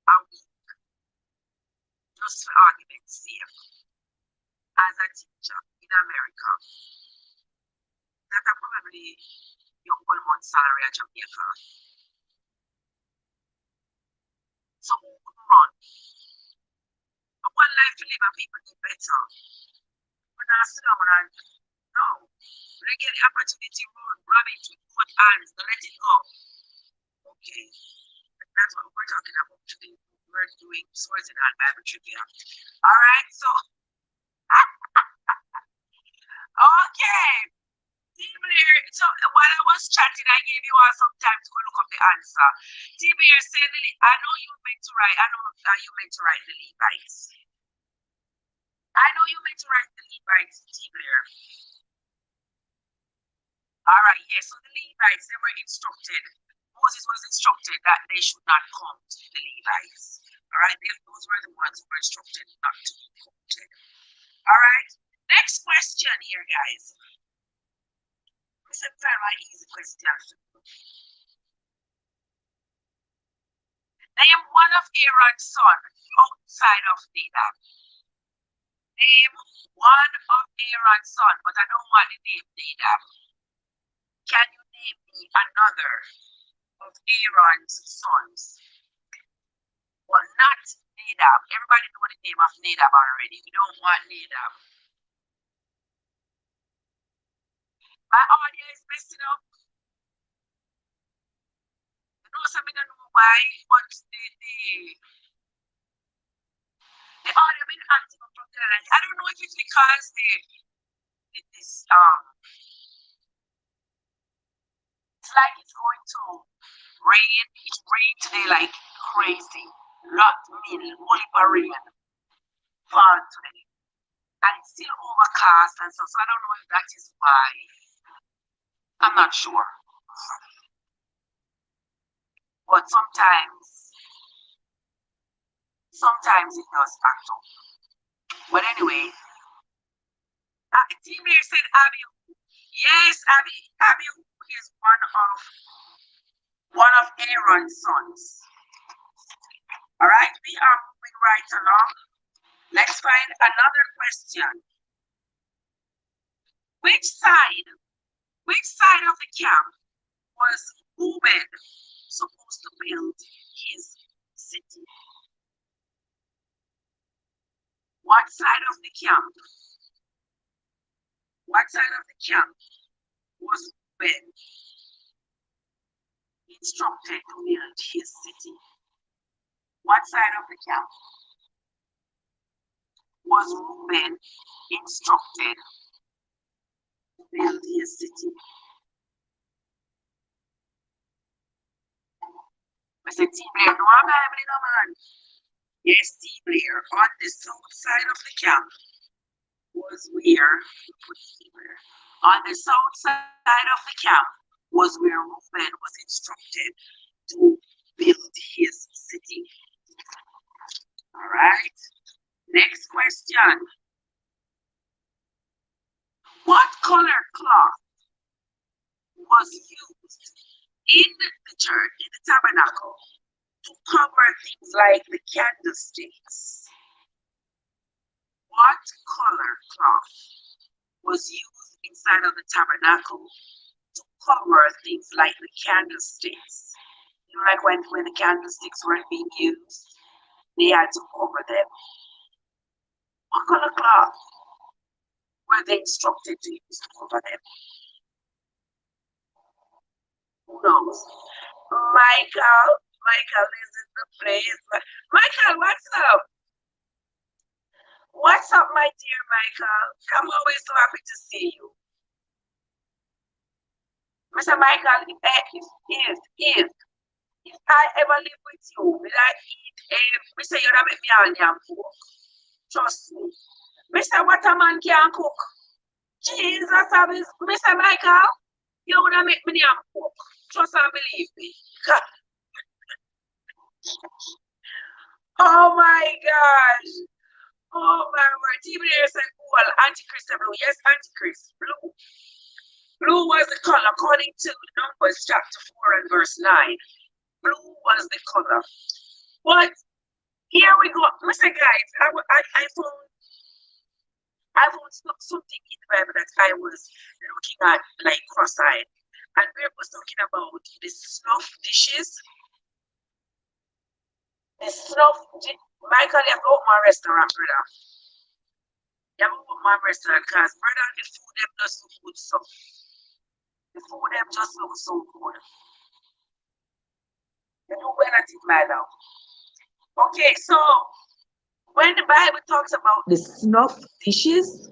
a week, just for argument's sake, as a teacher in America, that are probably your 1 month salary at Jamaica. So who could run? But one life to live and people do better. But now sit down and no. When I get the opportunity to run it with both hands, don't let it go. Okay. That's what we're talking about today. we're doing swords in hand Bible trivia. All right, so okay. Team Blair, so while I was chatting, I gave you all some time to go look up the answer. Team Blair said, I know you meant to write, I know that you meant to write the Levites. I know you meant to write the Levites, Team Blair. All right, yes, so the Levites, they were instructed. Moses was instructed that they should not count the Levites. All right, those were the ones who were instructed not to be counted. All right, next question here, guys. This is a very easy question. Name one of Aaron's sons outside of Nadab. Name one of Aaron's sons, but I don't want the name Nadab. Can you name me another of Aaron's sons? Well, not Nadab. Everybody know the name of Nadab already. We don't want Nadab. My audio is messing up. I know some don't know why, but the audio been acting up from there. I don't know if it's because it's like it's going to rain. It rained today like crazy. Not really, only for rain fall today. And it's still overcast and so I don't know if that is why. I'm not sure. But sometimes it does act up. But anyway, Team here said Abby. Yes, Abby is one of Aaron's sons. All right, we are moving right along. Let's find another question. Which side of the camp was Reuben supposed to build his city? What side of the camp? What side of the camp was Reuben instructed to build his city? What side of the camp was Reuben instructed to build his city? I said, Team Blair, no, I'm having no man. Yes, Team Blair, on the south side of the camp was where, on the south side of the camp was where Reuben was instructed to build his city. All right, next question. What color cloth was used in the church, in the tabernacle, to cover things like the candlesticks? What color cloth was used inside of the tabernacle to cover things like the candlesticks? You know, like when the candlesticks weren't being used, they had to cover them. What color cloth were they instructed to use to cover them? Who knows? Michael is in the place. Michael, what's up? What's up, my dear Michael? I'm always so happy to see you. Mr. Michael, if I ever live with you, will I eat Mr. You don't make me all damn cook. Trust me. Mr. What a man can cook. Jesus, Mr. Michael, you would have make me damn cook. Trust and believe me. Oh my gosh. Oh my word. Team leader said, well, Antichrist and blue. Yes, Antichrist, blue. Blue was the color according to Numbers chapter 4 and verse 9. Blue was the color. But here we go. Listen, guys, I found something in the Bible that I was looking at like cross-eyed. And we was talking about the snuff dishes. The snuff Michael, you have to open my restaurant, brother. You have to open my restaurant because brother, the food them just so good so. The food them just look so good. You do well at it, my love. Okay, so when the Bible talks about the snuff dishes,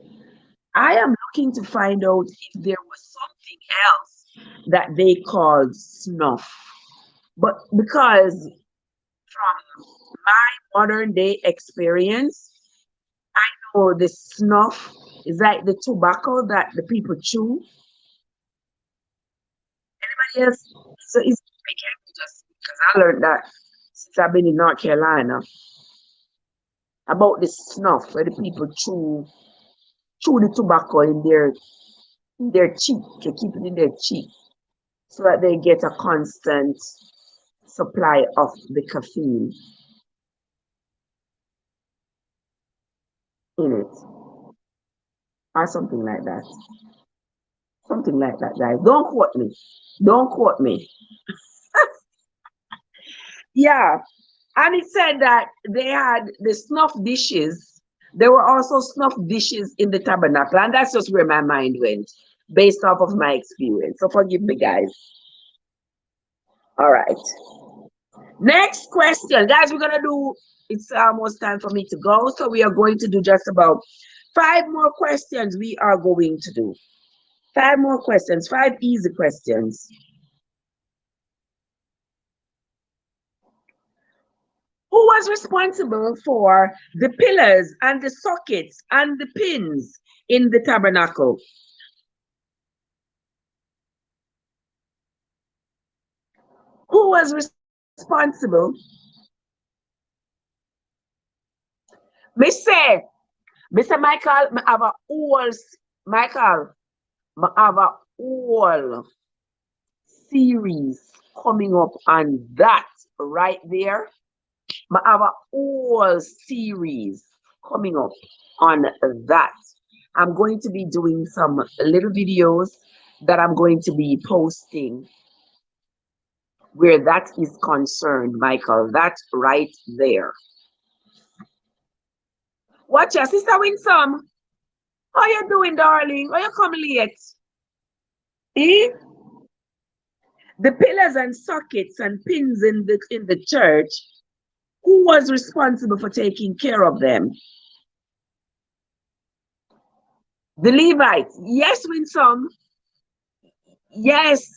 I am looking to find out if there was something else that they called snuff. But because from my modern day experience, or the snuff is like the tobacco that the people chew. Yes, so it's be careful just because I learned that since I've been in North Carolina about the snuff where the people chew the tobacco in their cheek, they keep it in their cheek so that they get a constant supply of the caffeine in it or something like that. Something like that, guys. Don't quote me. Don't quote me. Yeah. And it said that they had the snuff dishes. There were also snuff dishes in the tabernacle. And that's just where my mind went based off of my experience. So forgive me, guys. All right. Next question. Guys, we're going to do, it's almost time for me to go. So we are going to do just about 5 more questions. We are going to do 5 more questions, 5 easy questions. Who was responsible for the pillars and the sockets and the pins in the tabernacle? Who was responsible? Mr. Michael, I have a whole, Michael, I have a whole series coming up on that right there. I have a whole series coming up on that. I'm going to be doing some little videos that I'm going to be posting where that is concerned, Michael. That's right there. Watch your sister Winsome. How you doing, darling? Why you come late? Eh? The pillars and sockets and pins in the church, who was responsible for taking care of them? The Levites. Yes, Winsome. Yes,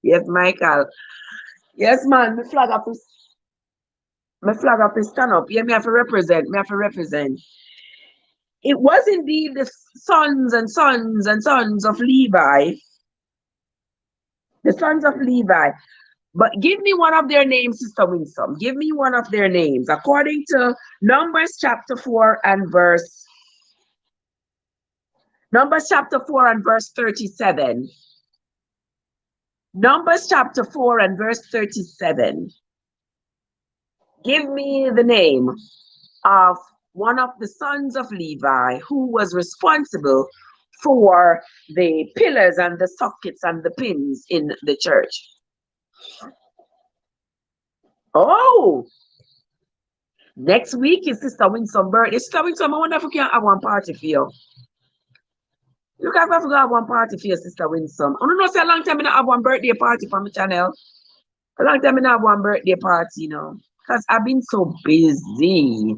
yes, Michael. Yes, man. My flag up is stand up. Yeah, me have to represent. Me have to represent. It was indeed the sons and sons and sons of Levi, the sons of Levi. But give me one of their names, Sister Winsome. Give me one of their names. According to Numbers chapter 4 and verse Numbers chapter 4 and verse 37. Numbers chapter 4 and verse 37. Give me the name of one of the sons of Levi who was responsible for the pillars and the sockets and the pins in the church. Oh, next week is Sister Winsome birthday. Sister Winsome, I wonder if we can have one party for you. Look, I have to have one party for your Sister Winsome. I don't know, say a long time I not have one birthday party for my channel. A long time I not have one birthday party, you know. Because I've been so busy.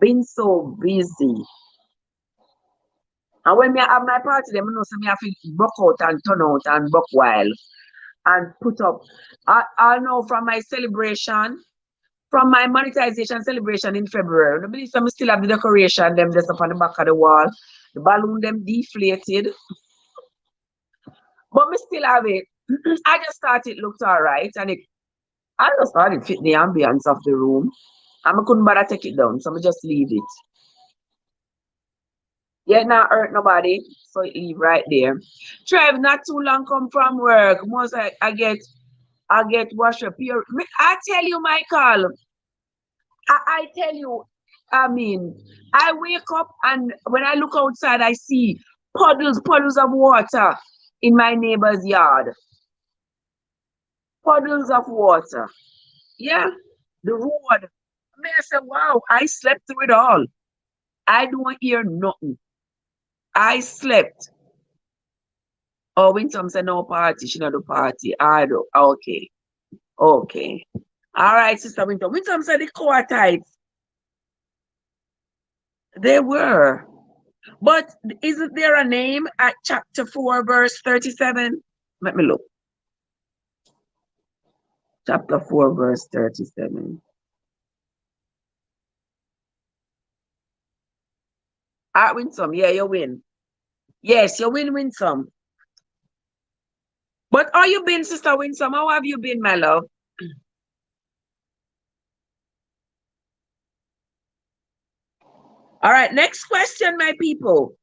Been so busy. And when I have my party, then I know so me have to buck out and turn out and buck wild and put up. I know from my celebration, from my monetization celebration in February, I believe some still have the decoration, them just up on the back of the wall. The balloon them deflated. But me still have it. I just thought it looked all right. And I just thought it fit the ambience of the room. And I couldn't bother take it down. So I just leave it. Yeah, not hurt nobody. So it leave right there. Trev, not too long come from work. Most I get wash up here. I tell you, Michael. I tell you, I mean, I wake up and when I look outside, I see puddles of water in my neighbor's yard. Puddles of water. Yeah, the road. I mean, I said, wow, I slept through it all. I don't hear nothing. I slept. Oh, when some say no party, she not do party. I do. Okay. Okay. All right, Sister Winton. Winton said the Kohathites. They were. But isn't there a name at chapter 4, verse 37? Let me look. Chapter 4, verse 37. Win some. Yeah, you win. Yes, you win some. But how you been, Sister Winsome? How have you been, my love? All right, next question, my people.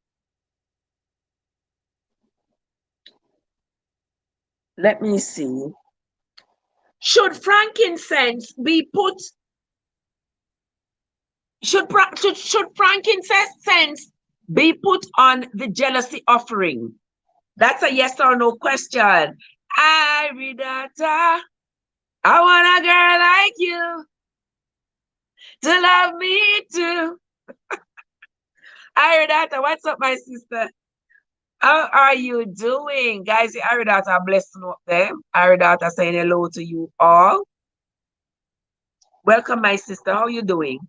Let me see. Should frankincense be put? Should frankincense be put on the jealousy offering? That's a yes or no question. Iridata, I want a girl like you to love me too. Iridata, what's up, my sister? How are you doing? Guys, Iridata blessing up there. Iridata saying hello to you all. Welcome, my sister. How are you doing?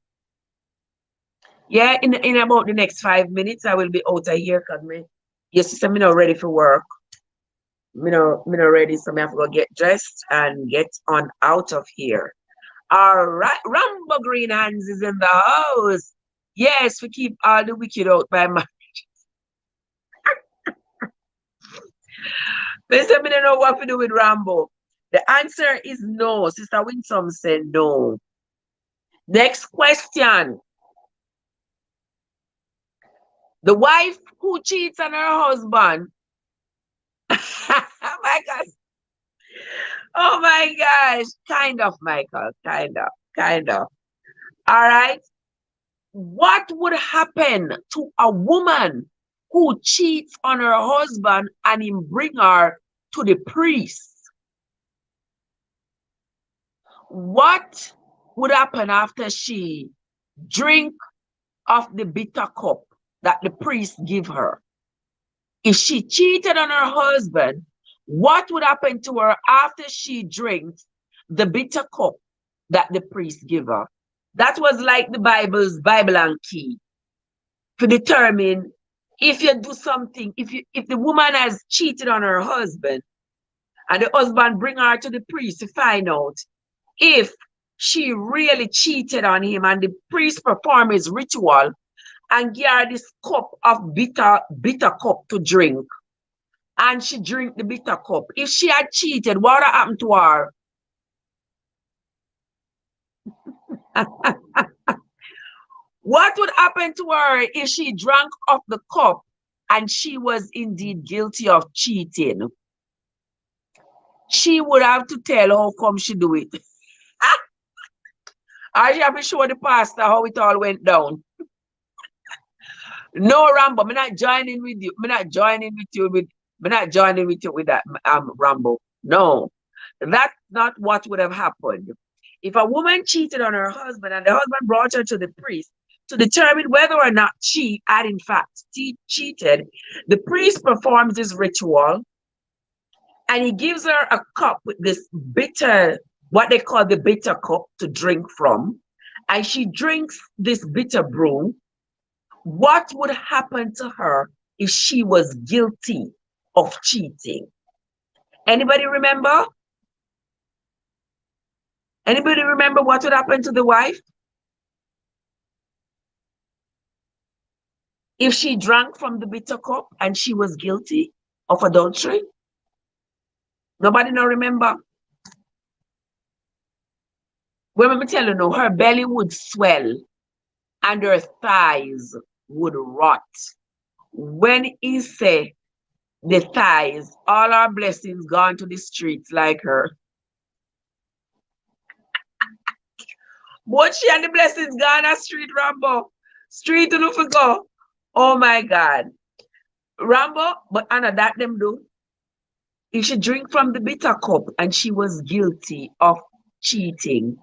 Yeah, in about the next 5 minutes, I will be out of here because your sister, me not ready for work. Me not ready, so I have to go get dressed and get on out of here. All right, Rambo Green Hands is in the house. Yes, we keep all the wicked out by my. They said me don't know what to do with Rambo. The answer is no. Sister Winsome said no. Next question. The wife who cheats on her husband. Oh my God. Oh my gosh. Kind of, Michael. Kind of. Kind of. All right. What would happen to a woman who cheats on her husband and him bring her to the priest? What would happen after she drink of the bitter cup that the priest give her? If she cheated on her husband, what would happen to her after she drinks the bitter cup that the priest give her? That was like the Bible and key to determine if you do something, if the woman has cheated on her husband and the husband bring her to the priest to find out if she really cheated on him, and the priest perform his ritual and give her this cup of bitter cup to drink, and she drink the bitter cup. If she had cheated, what would happen to her? What would happen to her if she drank off the cup and she was indeed guilty of cheating? She would have to tell how come she do it. Or she have to show the pastor how it all went down. No, Rambo, I'm not joining with you. I'm not joining with you with that, Rambo. No, that's not what would have happened. If a woman cheated on her husband and the husband brought her to the priest to determine whether or not she had in fact cheated, the priest performs this ritual and he gives her a cup with this bitter, what they call the bitter cup to drink from. And she drinks this bitter brew. What would happen to her if she was guilty of cheating? Anybody remember? Anybody remember what would happen to the wife if she drank from the bitter cup and she was guilty of adultery? Nobody now remember? Well, let me tell you now, her belly would swell and her thighs would rot. When he say the thighs, all our blessings gone to the streets like her. But she and the blessings gone a street, Rambo. Street to go. Oh my God. Rambo, but Anna, that them do. If she drink from the bitter cup and she was guilty of cheating,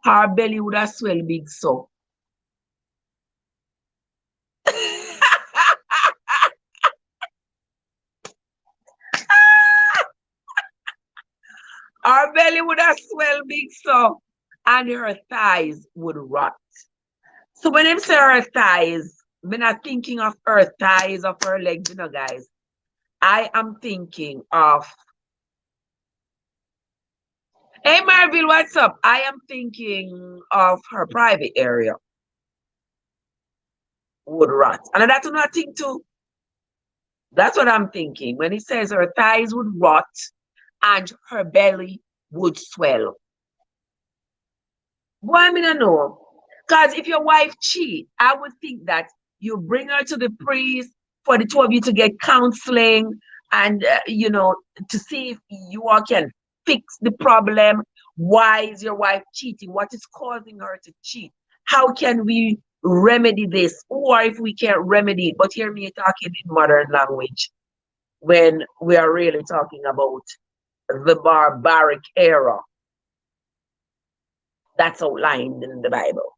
her belly would have swell big so. Our belly would have swell big so. and her thighs would rot. So when I say her thighs, I'm not thinking of her thighs of her legs, you know, guys. I am thinking of, hey Marville, what's up? I am thinking of her private area would rot. And that's what I think too. That's what I'm thinking. When he says her thighs would rot and her belly would swell. Why I mean I know? Because if your wife cheat, I would think that you bring her to the priest for the two of you to get counseling and to see if you all can fix the problem. Why is your wife cheating? What is causing her to cheat? How can we remedy this? Or if we can't remedy it, but hear me talking in modern language when we are really talking about the barbaric era that's outlined in the Bible.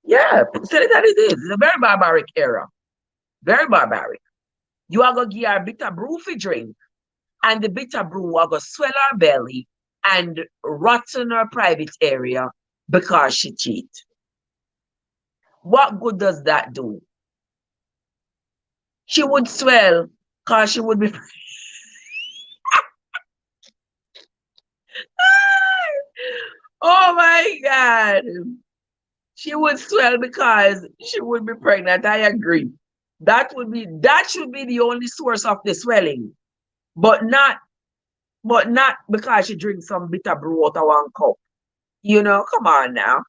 Yeah, say that it is. It's a very barbaric era. Very barbaric. You are going to give her bitter brew for drink, and the bitter brew are going to swell her belly and rotten her private area because she cheat. What good does that do? She would swell because she would be. Oh my God. She would swell because she would be pregnant. I agree. That should be the only source of the swelling, but not because she drinks some bitter brew out of one cup. Come on now.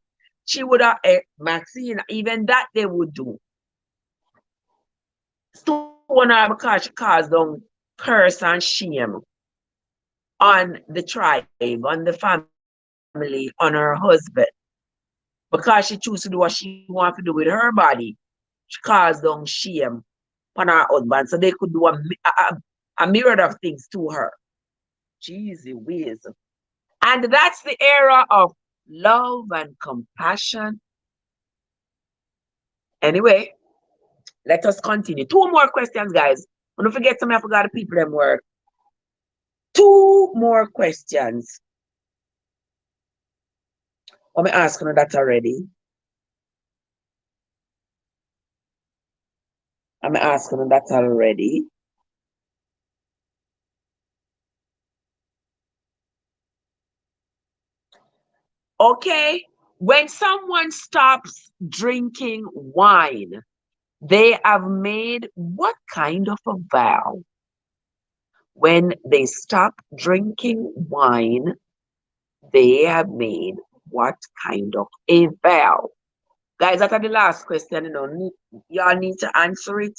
She would have Maxine, even that they would do. Stone her because she caused them curse and shame on the tribe, on the family, on her husband. Because she chose to do what she wants to do with her body, she caused them shame on her husband. So they could do a myriad of things to her. Jeezy whiz. And that's the era of love and compassion. Anyway, let us continue. Two more questions, guys. Don't forget some I forgot the people them work. Two more questions. I'm asking that already. I'm asking that already. Okay. When someone stops drinking wine, they have made what kind of a vow? When they stop drinking wine, they have made what kind of a vow? Guys, that's the last question, y'all need to answer it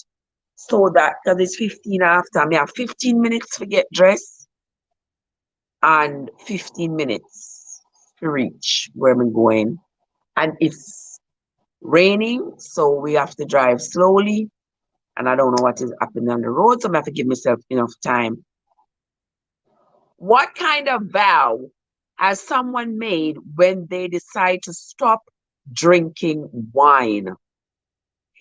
so that, because it's 15 after, I have 15 minutes to get dressed and 15 minutes to reach where I'm going. And it's raining, so we have to drive slowly. And I don't know what is happening on the road, so I have to give myself enough time. What kind of vow has someone made when they decide to stop drinking wine?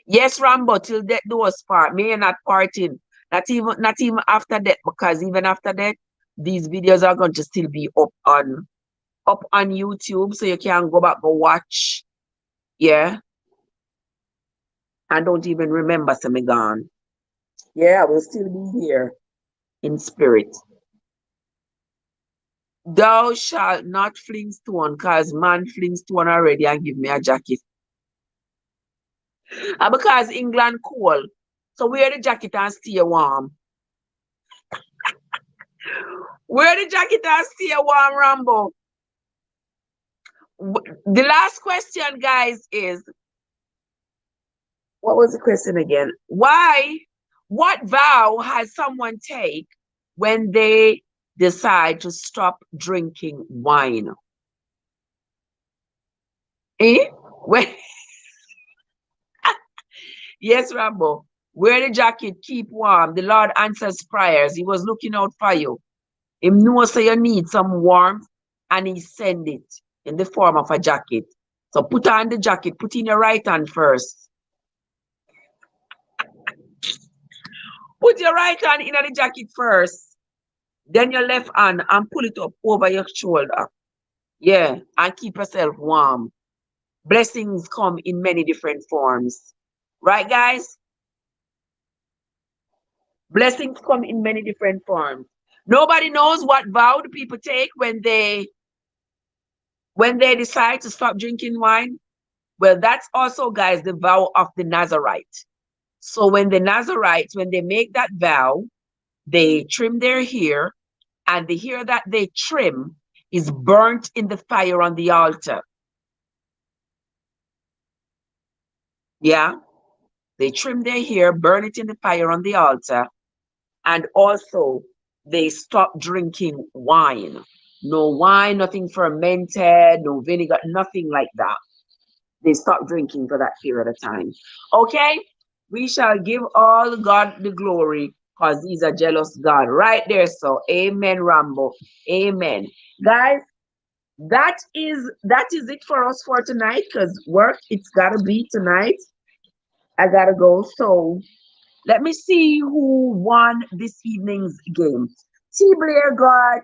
Yes, Rambo, till death do us part. May not parting. Not even after that, because even after that, these videos are going to still be up on YouTube, so you can go back and watch. Yeah. And don't even remember some me gone. Yeah, I will still be here in spirit. Thou shalt not fling stone, cause man fling stone already and give me a jacket. And because England cold, so wear the jacket and stay warm. Wear the jacket and stay warm, Rambo. The last question, guys, is what was the question again? What vow has someone take when they decide to stop drinking wine? Eh? When, yes, Rambo. Wear the jacket, keep warm. The Lord answers prayers. He was looking out for you. He knows so you need some warmth, and he send it in the form of a jacket. So put on the jacket, put in your right hand first. Put your right hand in the jacket first. Then your left hand and pull it up over your shoulder. Yeah, and keep yourself warm. Blessings come in many different forms. Right, guys? Blessings come in many different forms. Nobody knows what vow the people take when they decide to stop drinking wine. Well, that's also, guys, the vow of the Nazarite. So when the Nazarites, when they make that vow, they trim their hair, and the hair that they trim is burnt in the fire on the altar. Yeah, they trim their hair, burn it in the fire on the altar, and also they stop drinking wine. No wine, nothing fermented, no vinegar, nothing like that. They stop drinking for that period of time. Okay? We shall give all God the glory because he's a jealous God. Right there. So amen, Rambo. Amen. Guys, that is it for us for tonight because work it's gotta be tonight. I gotta go. So let me see who won this evening's game. T Blair got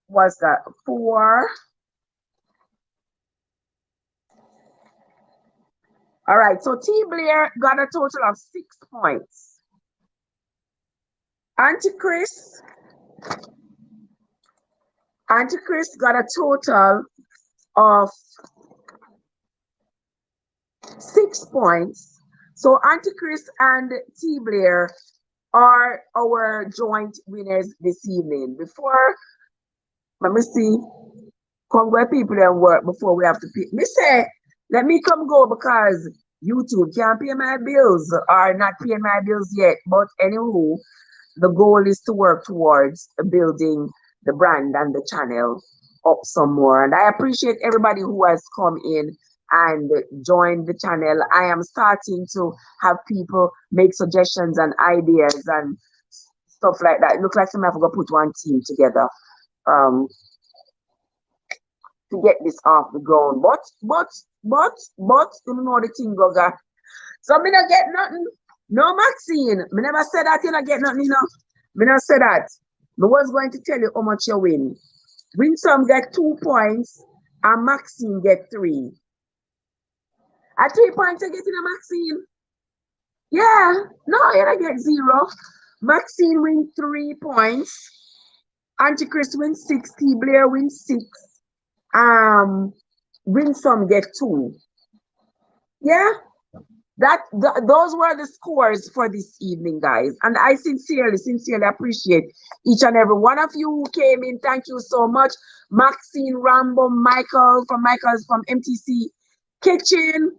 was that 4. All right, so T Blair got a total of 6 points. Auntie Chris, Auntie Chris got a total of 6 points. So Auntie Chris and T Blair are our joint winners this evening. Before, let me see, come where people and work before we have to pay. Me say, let me come go because YouTube can't pay my bills or not paying my bills yet. But anywho, the goal is to work towards building the brand and the channel up some more. And I appreciate everybody who has come in and joined the channel. I am starting to have people make suggestions and ideas and stuff like that. It looks like somebody forgot to put one team together um, to get this off the ground. But, you know the thing, Goga. So me not get nothing. No, Maxine. Me never said that you not get nothing, you know. Me not say that. Me was going to tell you how much you win. Winsome get 2 points and Maxine get 3. At 3 points you get in a Maxine. Yeah. No, you don't get 0. Maxine win 3 points. Auntie Chris wins 6. T Blair wins 6. Um Winsome get 2. Yeah. Those were the scores for this evening, guys. And I sincerely appreciate each and every one of you who came in. Thank you so much. Maxine, Rambo, Michael's from MTC Kitchen,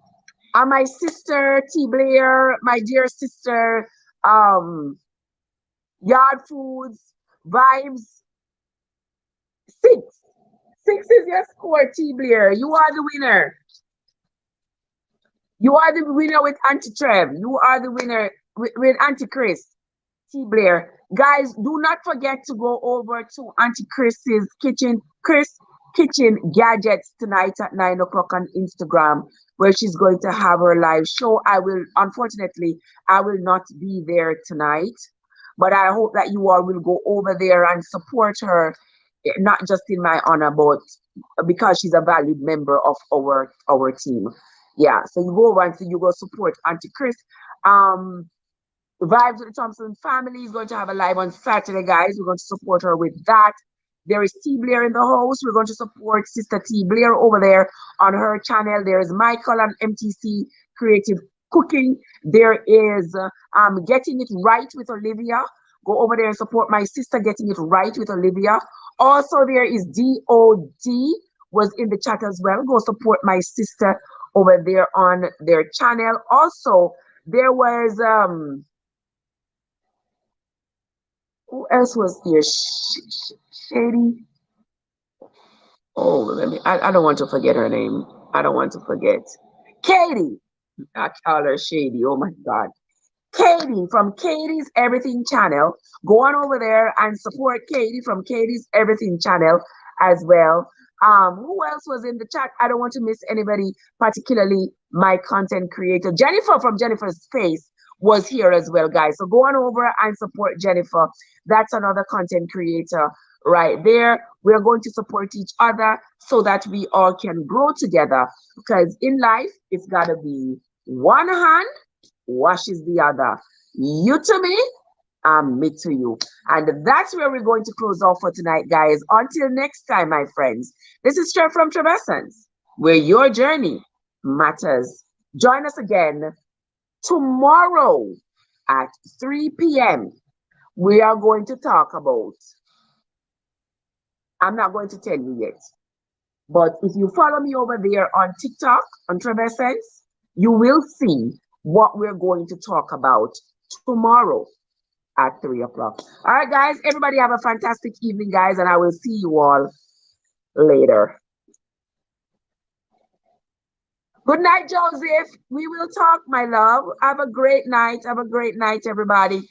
and my sister T Blair, my dear sister, um, Yard Foods, Vibes. 6. 6 is your score, T Blair. You are the winner. You are the winner with Auntie Trev. You are the winner with Auntie Chris. T Blair. Guys, do not forget to go over to Auntie Chris's kitchen, Chris Kitchen Gadgets tonight at 9 o'clock on Instagram, where she's going to have her live show. Unfortunately, I will not be there tonight, but I hope that you all will go over there and support her, not just in my honor, but because she's a valued member of our team. Yeah, so you go over and so you go support Auntie Chris. Um, Vibes with the Thompson family is going to have a live on Saturday, guys. We're going to support her with that. There is T Blair in the house. We're going to support Sister T Blair over there on her channel. There is Michael on MTC Creative Cooking. There is Getting It Right with Olivia. Go over there and support my sister Getting It Right with Olivia. Also, there is DOD was in the chat as well. Go support my sister over there on their channel. Also, there was who else was here? Shady. Oh, I don't want to forget her name. I don't want to forget. Katie. I call her Shady. Oh my God. Katie from Katie's Everything channel. Go on over there and support Katie from Katie's Everything channel as well. Who else was in the chat? I don't want to miss anybody, particularly my content creator. Jennifer from Jennifer's Space was here as well, guys. So go on over and support Jennifer. That's another content creator right there. We're going to support each other so that we all can grow together. Because in life, it's got to be one hand washes the other. You to me, and me to you. And that's where we're going to close off for tonight, guys. Until next time, my friends. This is Trev from Trevessence, where your journey matters. Join us again tomorrow at 3 p.m. We are going to talk about, I'm not going to tell you yet, but if you follow me over there on TikTok, on Trevessence, you will see what we're going to talk about tomorrow at 3 o'clock. All right, guys, everybody have a fantastic evening, guys, and I will see you all later. Good night, Joseph. We will talk, my love. Have a great night. Have a great night, everybody.